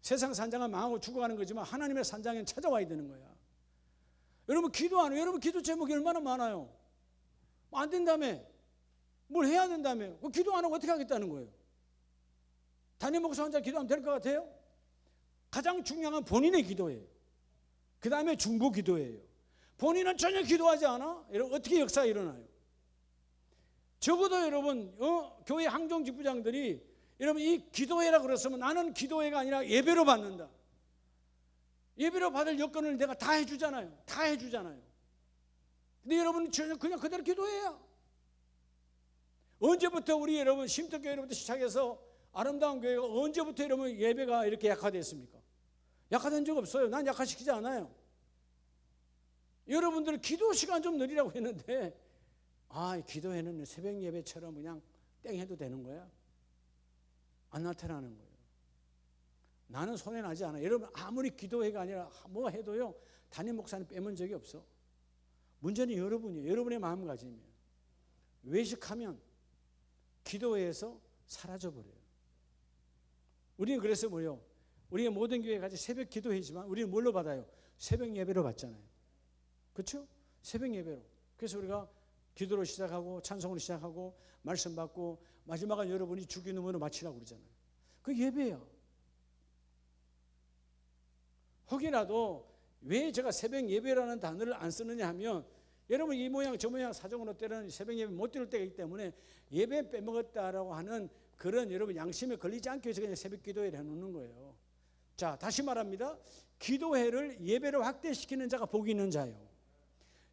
Speaker 1: 세상 산장은 망하고 죽어가는 거지만 하나님의 산장에는 찾아와야 되는 거야. 여러분 기도 안 해요? 여러분 기도 제목이 얼마나 많아요? 안 된다며. 뭘 해야 된다며. 기도 안 하고 어떻게 하겠다는 거예요? 담임 목사 혼자 기도하면 될 것 같아요? 가장 중요한 건 본인의 기도예요. 그 다음에 중보 기도예요. 본인은 전혀 기도하지 않아? 여러분 어떻게 역사가 일어나요? 적어도 여러분 교회 항정 직부장들이 여러분 이 기도회라 그랬으면 나는 기도회가 아니라 예배로 받는다. 예배로 받을 여건을 내가 다 해주잖아요. 다 해주잖아요. 근데 여러분 전혀 그냥 그대로 기도해야. 언제부터 우리 여러분 심덕교회로부터 시작해서 아름다운 교회가 언제부터 여러분 예배가 이렇게 약화됐습니까? 약화된 적 없어요. 난 약화시키지 않아요. 여러분들 기도 시간 좀 늘리라고 했는데 기도회는 새벽 예배처럼 그냥 땡 해도 되는 거야? 안 나타나는 거예요. 나는 손해나지 않아. 여러분 아무리 기도회가 아니라 뭐 해도요 담임 목사님 빼면 적이 없어. 문제는 여러분이에요. 여러분의 마음가짐이에요. 외식하면 기도회에서 사라져버려요. 우리는 그래서 뭐요? 우리가 모든 교회 같이 새벽 기도회지만 우리는 뭘로 받아요? 새벽 예배로 받잖아요. 그렇죠? 새벽 예배로. 그래서 우리가 기도로 시작하고 찬송으로 시작하고 말씀 받고 마지막은 여러분이 주기도문으로 마치라고 그러잖아요. 그 예배야. 혹이라도 왜 제가 새벽 예배라는 단어를 안 쓰느냐 하면 여러분 이 모양 저 모양 사정으로 때는 새벽 예배 못 드릴 때가 있기 때문에 예배 빼먹었다라고 하는 그런 여러분 양심에 걸리지 않기 위해서 그냥 새벽 기도회를 해놓는 거예요. 자, 다시 말합니다. 기도회를 예배로 확대시키는 자가 복이 있는 자예요.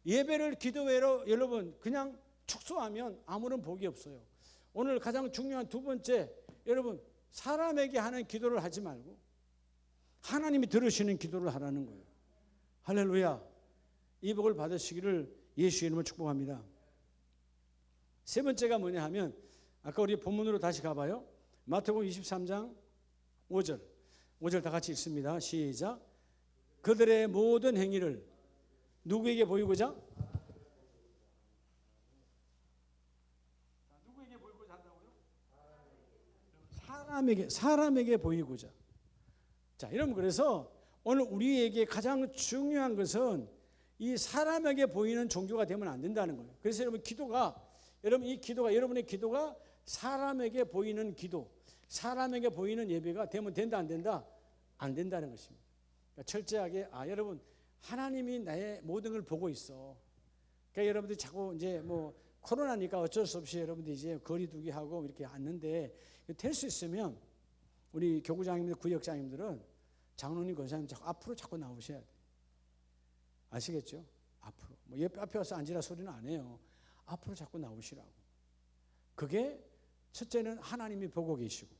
Speaker 1: 예배를 기도회로 여러분 그냥 축소하면 아무런 복이 없어요. 오늘 가장 중요한 두 번째, 여러분 사람에게 하는 기도를 하지 말고 하나님이 들으시는 기도를 하라는 거예요. 할렐루야. 이 복을 받으시기를 예수의 이름으로 축복합니다. 세 번째가 뭐냐 하면 아까 우리 본문으로 다시 가봐요. 마태복음 23장 5절. 5절 다 같이 읽습니다. 시작. 그들의 모든 행위를 누구에게 보이고자? 누구에게 보이고자 한다고요? 사람에게 보이고자. 자, 여러분 그래서 오늘 우리에게 가장 중요한 것은 이 사람에게 보이는 종교가 되면 안 된다는 거예요. 그래서 여러분 여러분의 기도가 사람에게 보이는 기도, 사람에게 보이는 예배가 되면 된다 안 된다? 안 된다는 것입니다. 그러니까 철저하게 여러분 하나님이 나의 모든 걸 보고 있어. 그러니까 여러분들이 자꾸 이제 뭐 코로나니까 어쩔 수 없이 여러분들이 이제 거리두기 하고 이렇게 앉는데 될 수 있으면 우리 교구장님들, 구역장님들은 장로님, 권사님 앞으로 자꾸 나오셔야 돼. 아시겠죠? 앞으로. 뭐 앞에 와서 앉으라 소리는 안 해요. 앞으로 자꾸 나오시라고. 그게 첫째는 하나님이 보고 계시고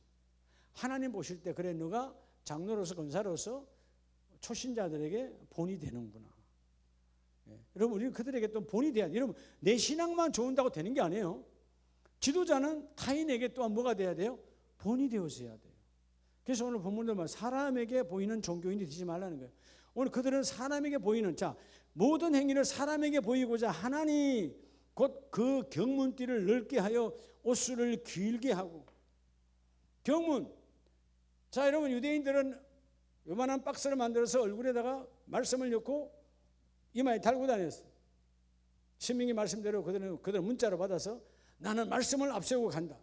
Speaker 1: 하나님 보실 때 그래 너가 장로로서 권사로서 초신자들에게 본이 되는구나. 여러분 우리는 그들에게 또 본이 돼야 돼요. 여러분 내 신앙만 좋은다고 되는 게 아니에요. 지도자는 타인에게 또한 뭐가 돼야 돼요? 본이 되어져야 돼요. 그래서 오늘 본문들만 사람에게 보이는 종교인이 되지 말라는 거예요. 오늘 그들은 사람에게 보이는 모든 행위를 사람에게 보이고자 하나니 곧 그 경문띠를 넓게 하여 옷수를 길게 하고 경문. 자 여러분 유대인들은 요만한 박스를 만들어서 얼굴에다가 말씀을 넣고 이마에 달고 다녔어요. 신명기 말씀대로 그들은 문자로 받아서 나는 말씀을 앞세우고 간다.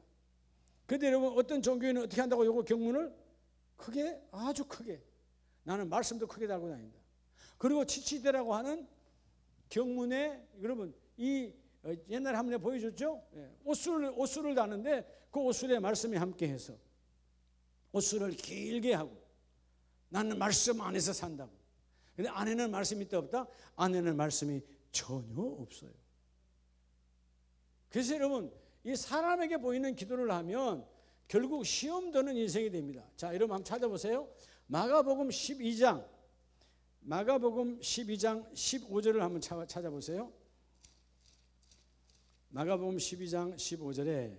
Speaker 1: 그런데 여러분 어떤 종교인은 어떻게 한다고 요거 경문을 크게, 아주 크게, 나는 말씀도 크게 달고 다닌다. 그리고 치치대라고 하는 경문에 여러분 이 옛날에 한번 보여줬죠. 옷술을 다는데 그 옷술에 말씀이 함께해서 옷술을 길게 하고 나는 말씀 안에서 산다고. 근데 안에는 말씀이 있다 없다? 안에는 말씀이 전혀 없어요. 그래서 여러분 이 사람에게 보이는 기도를 하면 결국 시험 드는 인생이 됩니다. 자, 여러분 한번 찾아보세요. 마가복음 12장 15절을 한번 찾아보세요. 마가복음 12장 15절에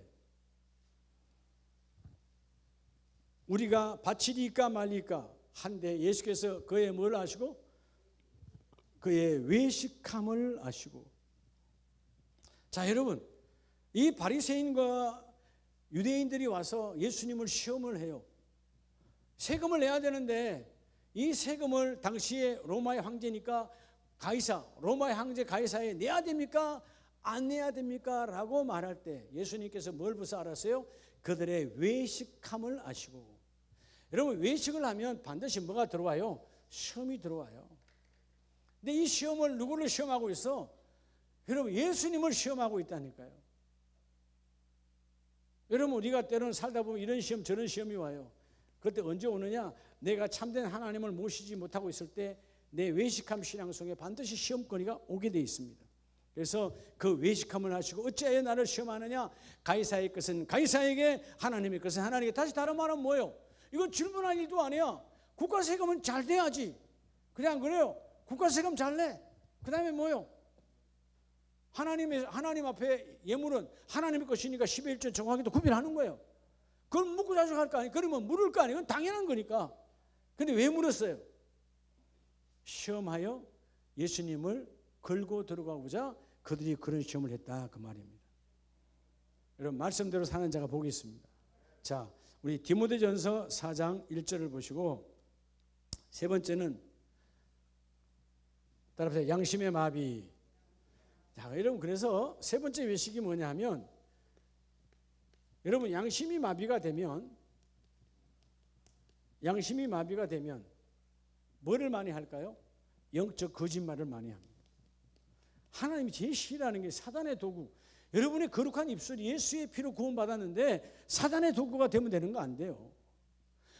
Speaker 1: 우리가 바치리까 말리까 한데 예수께서 그의 뭘 아시고? 그의 외식함을 아시고. 자, 여러분 이 바리새인과 유대인들이 와서 예수님을 시험을 해요. 세금을 내야 되는데 이 세금을 당시에 로마의 황제니까 로마의 황제 가이사에 내야 됩니까? 안 내야 됩니까? 라고 말할 때 예수님께서 뭘 벌써 알았어요? 그들의 외식함을 아시고. 여러분 외식을 하면 반드시 뭐가 들어와요? 시험이 들어와요. 근데 이 시험을 누구를 시험하고 있어? 여러분 예수님을 시험하고 있다니까요. 여러분 우리가 때로는 살다 보면 이런 시험 저런 시험이 와요. 그때 언제 오느냐? 내가 참된 하나님을 모시지 못하고 있을 때 내 외식함 신앙 속에 반드시 시험거리가 오게 돼 있습니다. 그래서 그 외식함을 하시고 어찌하여 나를 시험하느냐? 가이사의 것은 가이사에게, 하나님의 것은 하나님에게. 다시 다른 말은 뭐예요? 이건 질문할 일도 아니야. 국가세금은 잘 내야지. 그래 안 그래요? 국가세금 잘 내. 그 다음에 뭐예요? 하나님 앞에 예물은 하나님의 것이니까 10의 1조 정확히도 구별하는 거예요. 그걸 묻고 자식할 거 아니에요. 그러면 물을 거 아니에요. 이건 당연한 거니까. 근데 왜 물었어요? 시험하여 예수님을 걸고 들어가고자 그들이 그런 시험을 했다 그 말입니다. 여러분 말씀대로 사는 자가 복이 있습니다. 자, 우리 디모데전서 4장 1절을 보시고 세 번째는 따라서 양심의 마비. 자, 여러분 그래서 세 번째 외식이 뭐냐 하면 여러분 양심이 마비가 되면 뭐를 많이 할까요? 영적 거짓말을 많이 합니다. 하나님이 제일 싫어하는 게 사단의 도구. 여러분의 거룩한 입술이 예수의 피로 구원받았는데 사단의 도구가 되면 되는 거 안 돼요.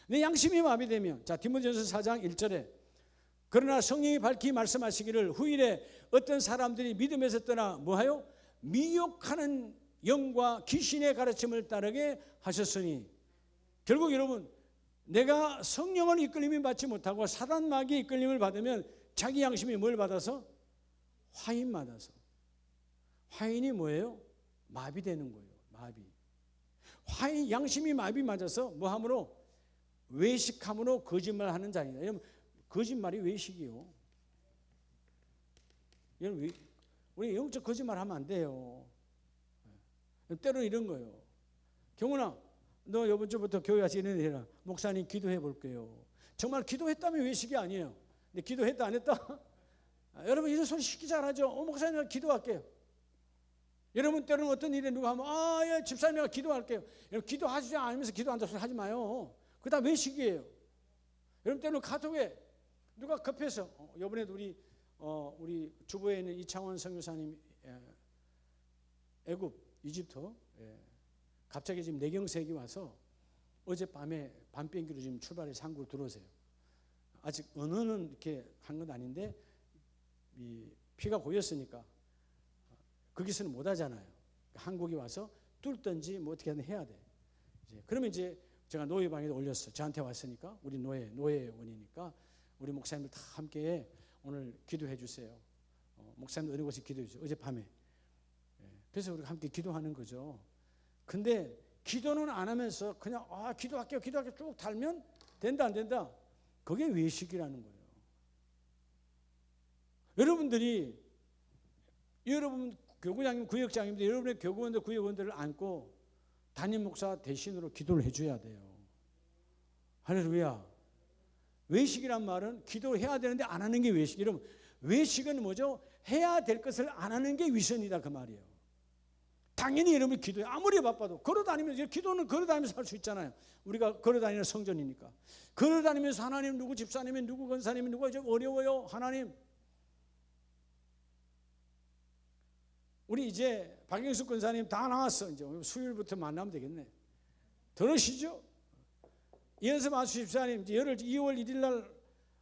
Speaker 1: 내 양심이 마비되면, 자 디모데전서 4장 1절에 그러나 성령이 밝히 말씀하시기를 후일에 어떤 사람들이 믿음에서 떠나 뭐하요? 미혹하는 영과 귀신의 가르침을 따르게 하셨으니. 결국 여러분 내가 성령을 이끌림을 받지 못하고 사단 마귀의 이끌림을 받으면 자기 양심이 뭘 받아서? 화인 받아서. 화인이 뭐예요? 마비되는 거예요. 마비. 화인 양심이 마비 맞아서 뭐함으로? 외식함으로 거짓말하는 자이다. 여러분 거짓말이 외식이요. 여러분 우리 영적 거짓말하면 안 돼요. 때로는 이런 거예요. 경훈아, 너 이번 주부터 교회 와서 이런 일 해라. 목사님 기도해 볼게요. 정말 기도했다면 외식이 아니에요. 근데 기도했다 안 했다? 여러분 이런 소리 쉽게 잘하죠. 목사님 내가 기도할게요. 여러분 때로는 어떤 일에 누가 하면 예, 집사님 내가 기도할게요. 여러분 기도하지 않으면서 기도 안 돼서 하지 마요. 그거 다 외식이에요. 여러분 때로는 카톡에 누가 급해서 이번에도 우리 주부에 있는 이창원 선교사님 애굽 이집트 갑자기 지금 내경색이 와서 어젯밤에 밤 비행기로 지금 출발해서 한국으로 들어오세요. 아직 언어는 이렇게 한 건 아닌데 이 피가 고였으니까 거기서는 못 하잖아요. 한국에 와서 뚫든지 뭐 어떻게 하든 해야 돼. 그러면 이제 제가 노예방에 올렸어. 저한테 왔으니까 우리 노예원이니까 우리 목사님들 다 함께 오늘 기도해 주세요. 목사님들 어느 곳에 기도해 주세요. 어젯밤에. 그래서 우리가 함께 기도하는 거죠. 근데 기도는 안 하면서 그냥 기도할게요 쭉 달면 된다 안 된다? 그게 외식이라는 거예요. 여러분 교구장님 구역장님들 여러분의 교구원들 구역원들을 안고 담임 목사 대신으로 기도를 해줘야 돼요. 할렐루야. 외식이란 말은 기도해야 되는데 안 하는 게 외식. 이러면 외식은 뭐죠? 해야 될 것을 안 하는 게 위선이다 그 말이에요. 당연히 여러분이 기도해. 아무리 바빠도 걸어다니면서, 기도는 걸어다니면서 할 수 있잖아요. 우리가 걸어다니는 성전이니까. 걸어다니면서 하나님 누구 집사님이 누구 권사님이 누가 좀 어려워요. 하나님. 우리 이제 박영숙 권사님 다 나왔어. 이제 수요일부터 만나면 되겠네. 들으시죠? 이현섭 아수 집사님 이제 2월 1일 날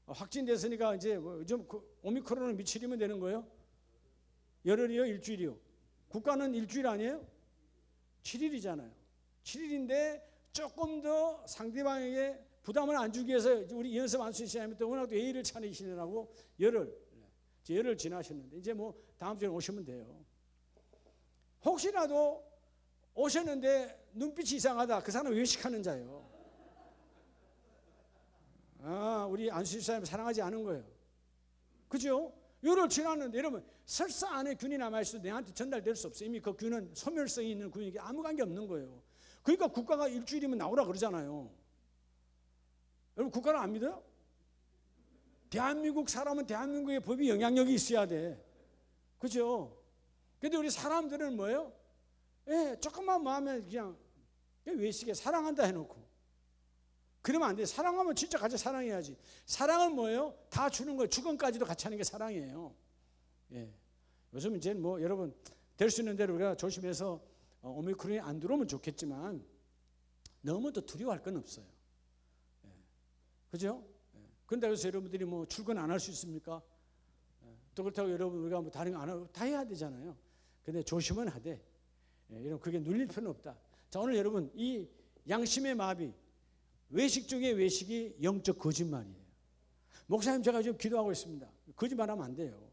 Speaker 1: 확진됐으니까 이제 좀 오미크론을 미치리면 되는 거예요. 열흘이요? 일주일이요? 국가는 일주일 아니에요? 7일이잖아요. 7일인데 조금 더 상대방에게 부담을 안 주기 위해서 우리 이현섭 안수 집사님이 또 워낙 예의를 차리시느라고 열흘 지나셨는데 이제 뭐 다음 주에 오시면 돼요. 혹시라도 오셨는데 눈빛이 이상하다. 그 사람 외식하는 자예요. 우리 안수 집사님 사랑하지 않은 거예요. 그죠? 열흘 지났는데 여러분 설사 안에 균이 남아있어도 내한테 전달될 수 없어요. 이미 그 균은 소멸성이 있는 균이기 아무 관계 없는 거예요. 그러니까 국가가 일주일이면 나오라 그러잖아요. 여러분 국가를 안 믿어요? 대한민국 사람은 대한민국의 법이 영향력이 있어야 돼. 그죠? 근데 우리 사람들은 뭐예요? 조금만 마음에 그냥 외식에 사랑한다 해놓고 그러면 안 돼. 사랑하면 진짜 같이 사랑해야지. 사랑은 뭐예요? 다 주는 거예요. 죽음까지도 같이 하는 게 사랑이에요. 요즘 이제 뭐 여러분 될 수 있는 대로 우리가 조심해서 오미크론이 안 들어오면 좋겠지만 너무 또 두려워할 건 없어요. 그죠? 그런데 그래서 여러분들이 뭐 출근 안 할 수 있습니까? 또 그렇다고 여러분 우리가 뭐 다른 거 안 하고 다 해야 되잖아요. 근데 조심은 하되 여러분 그게 눌릴 필요는 없다. 자, 오늘 여러분 이 양심의 마비 외식 중에 외식이 영적 거짓말이에요. 목사님 제가 지금 기도하고 있습니다. 거짓말하면 안 돼요.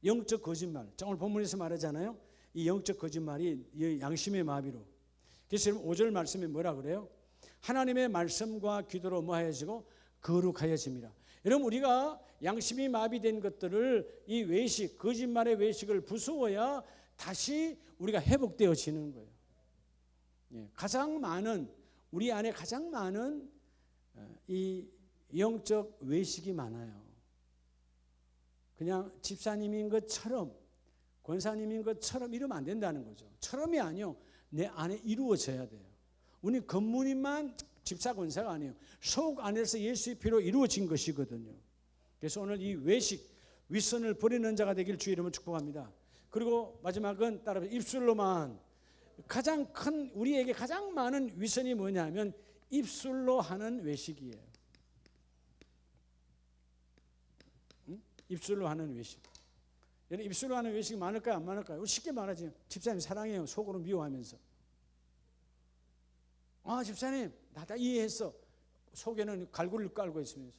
Speaker 1: 영적 거짓말. 자, 오늘 본문에서 말하잖아요. 이 영적 거짓말이 이 양심의 마비로. 그래서 여러분 5절 말씀에 뭐라 그래요? 하나님의 말씀과 기도로 뭐하여지고 거룩하여집니다. 여러분 우리가 양심이 마비된 것들을 이 외식, 거짓말의 외식을 부수어야 다시 우리가 회복되어지는 거예요. 가장 많은 우리 안에 가장 많은 이 영적 외식이 많아요. 그냥 집사님인 것처럼 권사님인 것처럼 이러면 안 된다는 거죠. 처럼이 아니요. 내 안에 이루어져야 돼요. 우리 겉무늬만 집사 권사가 아니에요. 속 안에서 예수의 피로 이루어진 것이거든요. 그래서 오늘 이 외식, 윗선을 버리는 자가 되길 주의 이름으로 축복합니다. 그리고 마지막은 따라 입술로만 가장 큰 우리에게 가장 많은 위선이 뭐냐면 입술로 하는 외식이에요. 입술로 하는 외식. 여러분 입술로 하는 외식이 많을까요? 안 많을까요? 쉽게 말하지. 집사님 사랑해요. 속으로 미워하면서. 집사님 나 다 이해했어. 속에는 갈고리를 깔고 있으면서.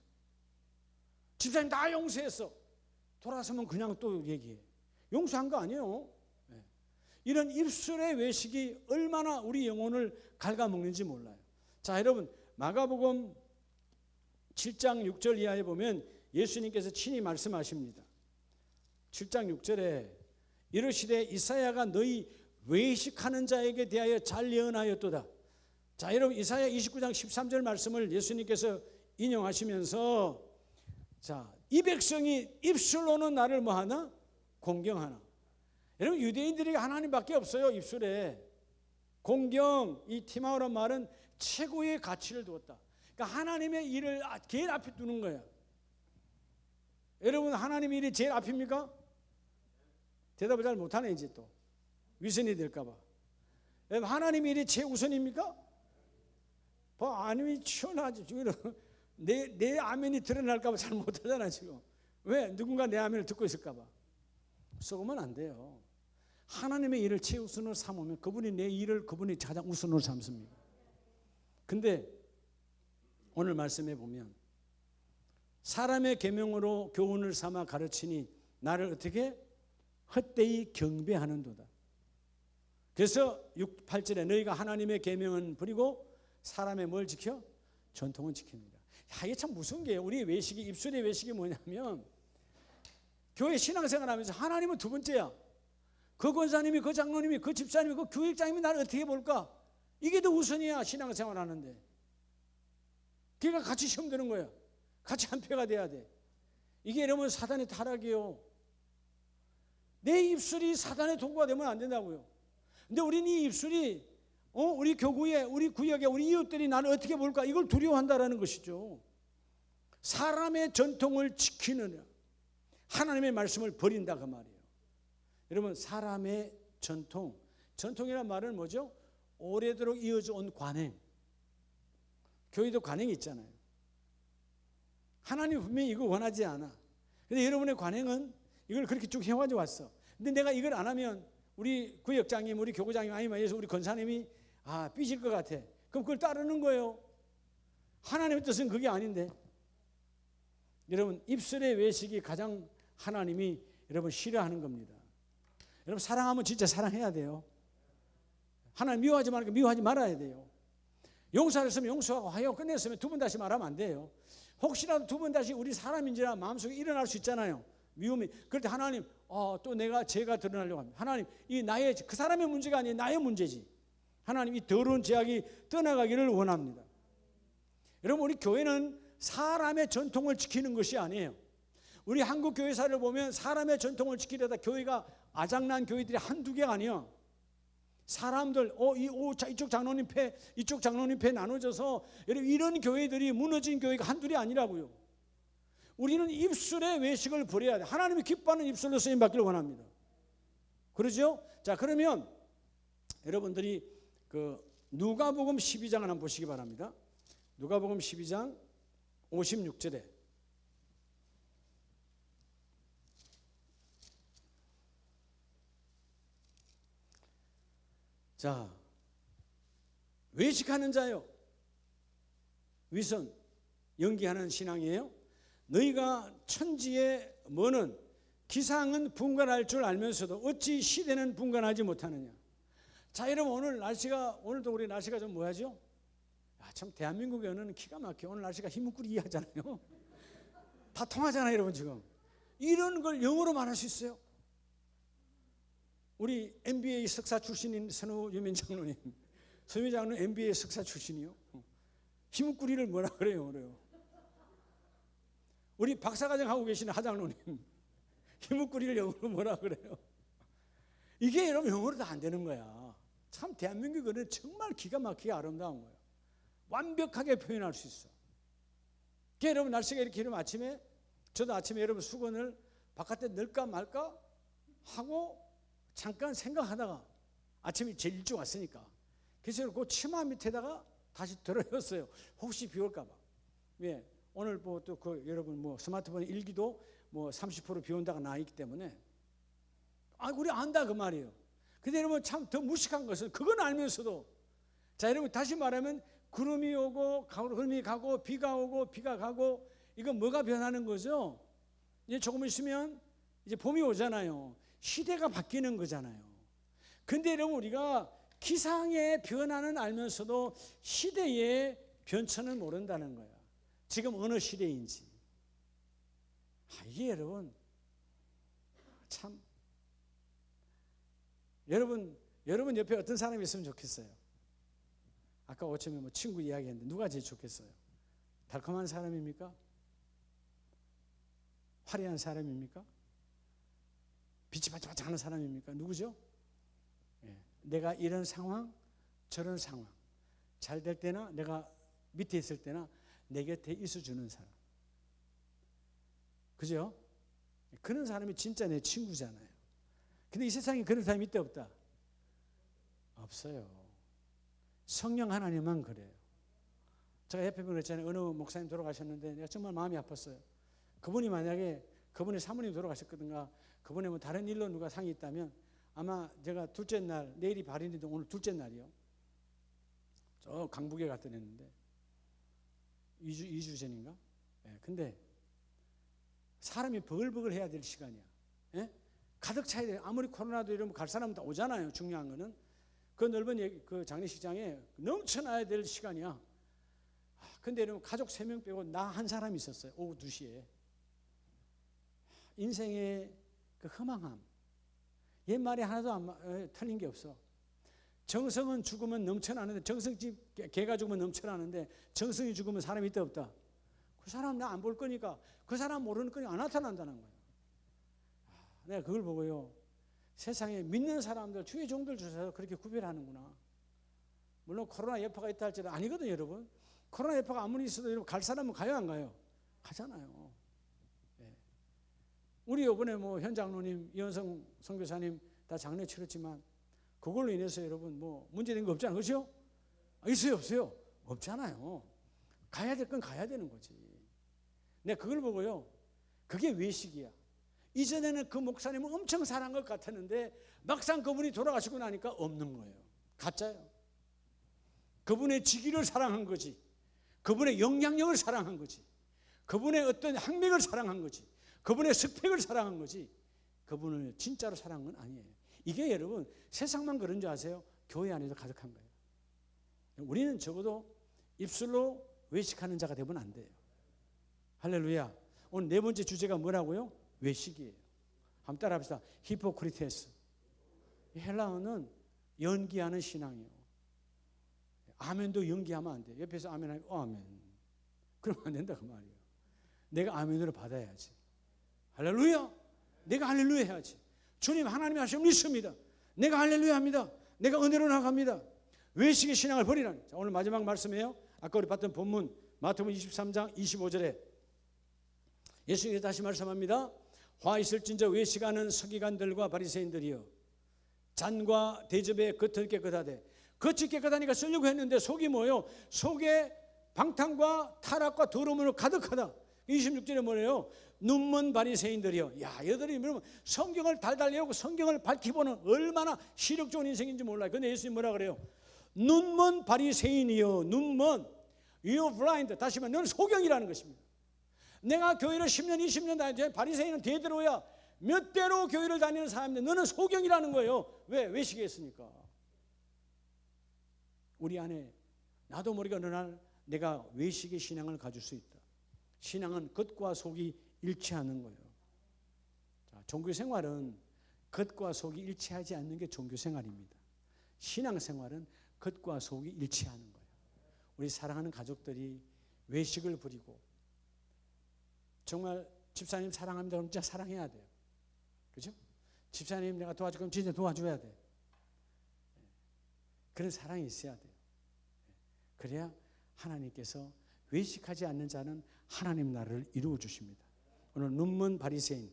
Speaker 1: 집사님 다 용서했어. 돌아서면 그냥 또 얘기해. 용서한 거 아니에요. 이런 입술의 외식이 얼마나 우리 영혼을 갉아먹는지 몰라요. 자, 여러분 마가복음 7장 6절 이하에 보면 예수님께서 친히 말씀하십니다. 7장 6절에 이르시되 이사야가 너희 외식하는 자에게 대하여 잘 예언하였도다. 자, 여러분 이사야 29장 13절 말씀을 예수님께서 인용하시면서 자, 이 백성이 입술로는 나를 뭐하나? 공경하나. 여러분 유대인들이 하나님밖에 없어요. 입술에 공경, 이 티마오란 말은 최고의 가치를 두었다. 그러니까 하나님의 일을 제일 앞에 두는 거예요. 여러분 하나님의 일이 제일 앞입니까? 대답을 잘 못하네. 이제 또 위선이 될까 봐. 여러분 하나님의 일이 최우선입니까? 아님이 튀어나지. 내 아멘이 드러날까 봐 잘 못하잖아 지금. 왜? 누군가 내 아멘을 듣고 있을까 봐. 썩으면 안 돼요. 하나님의 일을 최우선으로 삼으면 그분이 내 일을 그분이 가장 우선으로 삼습니다. 근데 오늘 말씀해 보면 사람의 계명으로 교훈을 삼아 가르치니 나를 어떻게 헛되이 경배하는도다. 그래서 6, 8절에 너희가 하나님의 계명은 버리고 사람의 뭘 지켜? 전통은 지킵니다. 이게 참 무서운 게요. 우리 외식이 입술의 외식이 뭐냐면 교회 신앙생활하면서 하나님은 두 번째야. 그 권사님이 그 장로님이 그 집사님이 그 교육장님이 나를 어떻게 볼까? 이게 더 우선이야 신앙생활하는데. 그러니까 같이 시험 드는 거야. 같이 한패가 돼야 돼. 이게 여러분 사단의 타락이에요. 내 입술이 사단의 도구가 되면 안 된다고요. 근데 우리는 이 입술이 우리 교구에, 우리 구역에, 우리 이웃들이 나를 어떻게 볼까, 이걸 두려워한다라는 것이죠. 사람의 전통을 지키느냐, 하나님의 말씀을 버린다, 그 말이에요. 여러분, 사람의 전통이란 말은 뭐죠? 오래도록 이어져 온 관행. 교회도 관행이 있잖아요. 하나님 분명히 이거 원하지 않아. 근데 여러분의 관행은 이걸 그렇게 쭉 해와져 왔어. 근데 내가 이걸 안 하면 우리 구역장님, 우리 교구장님, 아니면 우리 권사님이 삐질 것 같아. 그럼 그걸 따르는 거예요. 하나님의 뜻은 그게 아닌데. 여러분, 입술의 외식이 가장 하나님이 여러분 싫어하는 겁니다. 여러분, 사랑하면 진짜 사랑해야 돼요. 하나님 미워하지 말고 미워하지 말아야 돼요. 용서를 했으면 용서하고 화해하고 끝냈으면 두 번 다시 말하면 안 돼요. 혹시라도 두 번 다시 우리 사람인지라 마음속에 일어날 수 있잖아요. 미움이. 그럴 때 하나님, 또 내가 죄가 드러나려고 합니다. 하나님, 이 나의, 그 사람의 문제가 아니라 나의 문제지. 하나님, 이 더러운 죄악이 떠나가기를 원합니다. 여러분, 우리 교회는 사람의 전통을 지키는 것이 아니에요. 우리 한국 교회사를 보면 사람의 전통을 지키려다 교회가 아작난 교회들이 한두 개가 아니야. 사람들, 이쪽 장로님 패, 이쪽 장로님 패 나눠져서 이런 교회들이 무너진 교회가 한둘이 아니라고요. 우리는 입술의 외식을 버려야 돼. 하나님이 기뻐하는 입술로 쓰임받기를 원합니다. 그러죠? 자, 그러면 여러분들이 그 누가복음 12장을 한번 보시기 바랍니다. 누가복음 12장 56절에 자, 외식하는 자요, 위선, 연기하는 신앙이에요. 너희가 천지에 머는 기상은 분간할 줄 알면서도 어찌 시대는 분간하지 못하느냐. 자, 여러분, 오늘도 우리 날씨가 좀 뭐하죠? 참 대한민국에는 기가 막혀. 오늘 날씨가 희뭇구리하잖아요. 다 통하잖아요, 여러분. 지금 이런 걸 영어로 말할 수 있어요. 우리 MBA 석사 출신인 선우유민 장로님, 선우유민 장로는 MBA 석사 출신이요. 희뭇구리를 뭐라 그래요? 우리 박사과정 하고 계시는 하장로님, 희뭇구리를 영어로 뭐라 그래요? 이게 여러분 영어로 다 안 되는 거야. 참 대한민국은 정말 기가 막히게 아름다운 거예요. 완벽하게 표현할 수 있어. 여러분, 날씨가 이렇게 이러면 저도 아침에 여러분 수건을 바깥에 넣을까 말까 하고 잠깐 생각하다가 아침에 제일 일찍 왔으니까 그래서 그 치마 밑에다가 다시 들어였어요. 혹시 비 올까 봐. 왜? 오늘 뭐 또 그 여러분 뭐 스마트폰 일기도 뭐 30% 비 온다가 나 있기 때문에 우리 안다 그 말이에요. 근데 여러분, 참 더 무식한 것은 그건 알면서도, 자, 여러분, 다시 말하면 구름이 오고 구름이 가고 비가 오고 비가 가고, 이거 뭐가 변하는 거죠? 이제 조금 있으면 이제 봄이 오잖아요. 시대가 바뀌는 거잖아요. 근데 여러분, 우리가 기상의 변화는 알면서도 시대의 변천은 모른다는 거야. 지금 어느 시대인지. 이게 여러분 참, 여러분 옆에 어떤 사람이 있으면 좋겠어요? 아까 오침에 뭐 친구 이야기했는데 누가 제일 좋겠어요? 달콤한 사람입니까? 화려한 사람입니까? 빛이 반짝반짝 하는 사람입니까? 누구죠? 내가 이런 상황, 저런 상황, 잘 될 때나 내가 밑에 있을 때나 내 곁에 있어주는 사람. 그죠? 그런 사람이 진짜 내 친구잖아요. 근데 이 세상에 그런 사람이 있다 없다? 없어요. 성령 하나님만 그래요. 제가 옆에 그랬잖아요. 어느 목사님 돌아가셨는데 내가 정말 마음이 아팠어요. 그분이 만약에 그분의 사모님 돌아가셨거든가, 그분의 뭐 다른 일로 누가 상이 있다면 아마 제가 둘째 날, 내일이 발인인데 오늘 둘째 날이요. 저 강북에 갔다 냈는데 2주 전인가? 근데 사람이 버글버글 해야 될 시간이야. 가득 차야 돼. 아무리 코로나도 이러면 갈 사람은 다 오잖아요. 중요한 거는 그 넓은 그 장례식장에 넘쳐나야 될 시간이야. 근데 여러분, 가족 3명 빼고 나 한 사람이 있었어요. 오후 2시에. 인생의 그 허망함, 옛말에 하나도 틀린 게 없어. 정성은 죽으면 넘쳐나는데, 정성집 개가 죽으면 넘쳐나는데 정성이 죽으면 사람이 있다 없다? 그 사람 나 안 볼 거니까, 그 사람 모르는 거니까 안 나타난다는 거예요. 내가 그걸 보고요, 세상에 믿는 사람들, 주의 종들 중에서 그렇게 구별하는구나. 물론 코로나 여파가 있다 할지라도 아니거든요, 여러분. 코로나 여파가 아무리 있어도 여러분 갈 사람은 가요, 안 가요? 가잖아요. 네. 우리 이번에 뭐 현장로님, 이현성 선교사님 다 장례 치렀지만 그걸로 인해서 여러분 뭐 문제된 거 없잖아요, 그렇죠? 있어요, 없어요? 없잖아요. 가야 될 건 가야 되는 거지. 내가 그걸 보고요, 그게 외식이야. 이전에는 그 목사님을 엄청 사랑한 것 같았는데 막상 그분이 돌아가시고 나니까 없는 거예요. 가짜예요. 그분의 직위를 사랑한 거지, 그분의 영향력을 사랑한 거지, 그분의 어떤 학맥을 사랑한 거지, 그분의 스펙을 사랑한 거지, 그분을 진짜로 사랑한 건 아니에요. 이게 여러분 세상만 그런 줄 아세요? 교회 안에도 가득한 거예요. 우리는 적어도 입술로 외식하는 자가 되면 안 돼요. 할렐루야. 오늘 네 번째 주제가 뭐라고요? 외식이에요. 한번 따라 합시다. 히포크리테스. 헬라어는 연기하는 신앙이에요. 아멘도 연기하면 안 돼. 옆에서 아멘 하면 아멘. 그러면 안 된다 그 말이에요. 내가 아멘으로 받아야지. 할렐루야. 내가 할렐루야 해야지. 주님 하나님의 하심을 믿습니다. 내가 할렐루야 합니다. 내가 은혜로 나갑니다. 외식의 신앙을 버리라니. 자, 오늘 마지막 말씀이에요. 아까 우리 봤던 본문 마태복음 23장 25절에 예수님께서 다시 말씀합니다. 화 있을진저 외식하는 서기관들과 바리새인들이여, 잔과 대접에 겉은 깨끗하되 겉이 깨끗하니까 쓰려고 했는데 속이 뭐예요? 속에 방탕과 타락과 더러움으로 가득하다. 26절에 뭐래요? 눈먼 바리새인들이요. 야, 여들이 그러면 성경을 달달 외우고 성경을 밝히고는 얼마나 시력 좋은 인생인지 몰라요. 근데 예수님 뭐라 그래요? 눈먼 바리새인이요. 눈먼. You blind. 다시 말하면 너는 소경이라는 것입니다. 내가 교회를 10년, 20년 다녔는데 바리새인은 대대로야. 몇 대로 교회를 다니는 사람인데 너는 소경이라는 거예요. 왜? 외식에 했으니까. 우리 안에 나도 모르게 어느 날 내가 외식의 신앙을 가질 수 있다. 신앙은 겉과 속이 일치하는 거예요. 자, 종교생활은 겉과 속이 일치하지 않는 게 종교생활입니다. 신앙생활은 겉과 속이 일치하는 거예요. 우리 사랑하는 가족들이 외식을 부리고, 정말 집사님 사랑합니다 그럼 진짜 사랑해야 돼요. 그렇죠? 집사님 내가 도와줄 거면 진짜 도와줘야 돼. 그런 사랑이 있어야 돼요. 그래야 하나님께서 외식하지 않는 자는 하나님 나라를 이루어 주십니다. 오늘 눈먼 바리새인.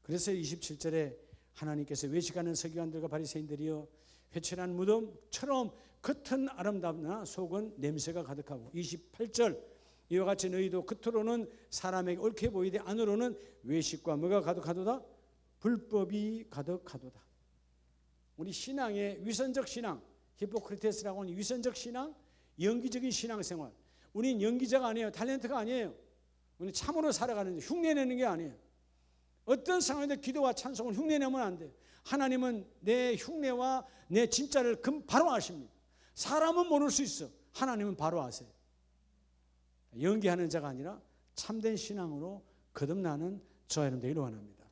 Speaker 1: 그래서 27절에 하나님께서 외식하는 서기관들과 바리새인들이여 회칠한 무덤처럼 겉은 아름답나 속은 냄새가 가득하고, 28절 이와 같이 너희도 겉으로는 사람에게 옳게 보이되 안으로는 외식과 뭐가 가득하도다? 불법이 가득하도다. 우리 신앙의 위선적 신앙, 히포크리테스라고 하는 위선적 신앙, 연기적인 신앙생활. 우리는 연기자가 아니에요. 탤런트가 아니에요. 우리는 참으로 살아가는, 흉내내는 게 아니에요. 어떤 상황에도 기도와 찬송을 흉내내면 안 돼요. 하나님은 내 흉내와 내 진짜를 바로 아십니다. 사람은 모를 수 있어. 하나님은 바로 아세요. 연기하는 자가 아니라 참된 신앙으로 거듭나는 저와 여러분 되기를 원합니다.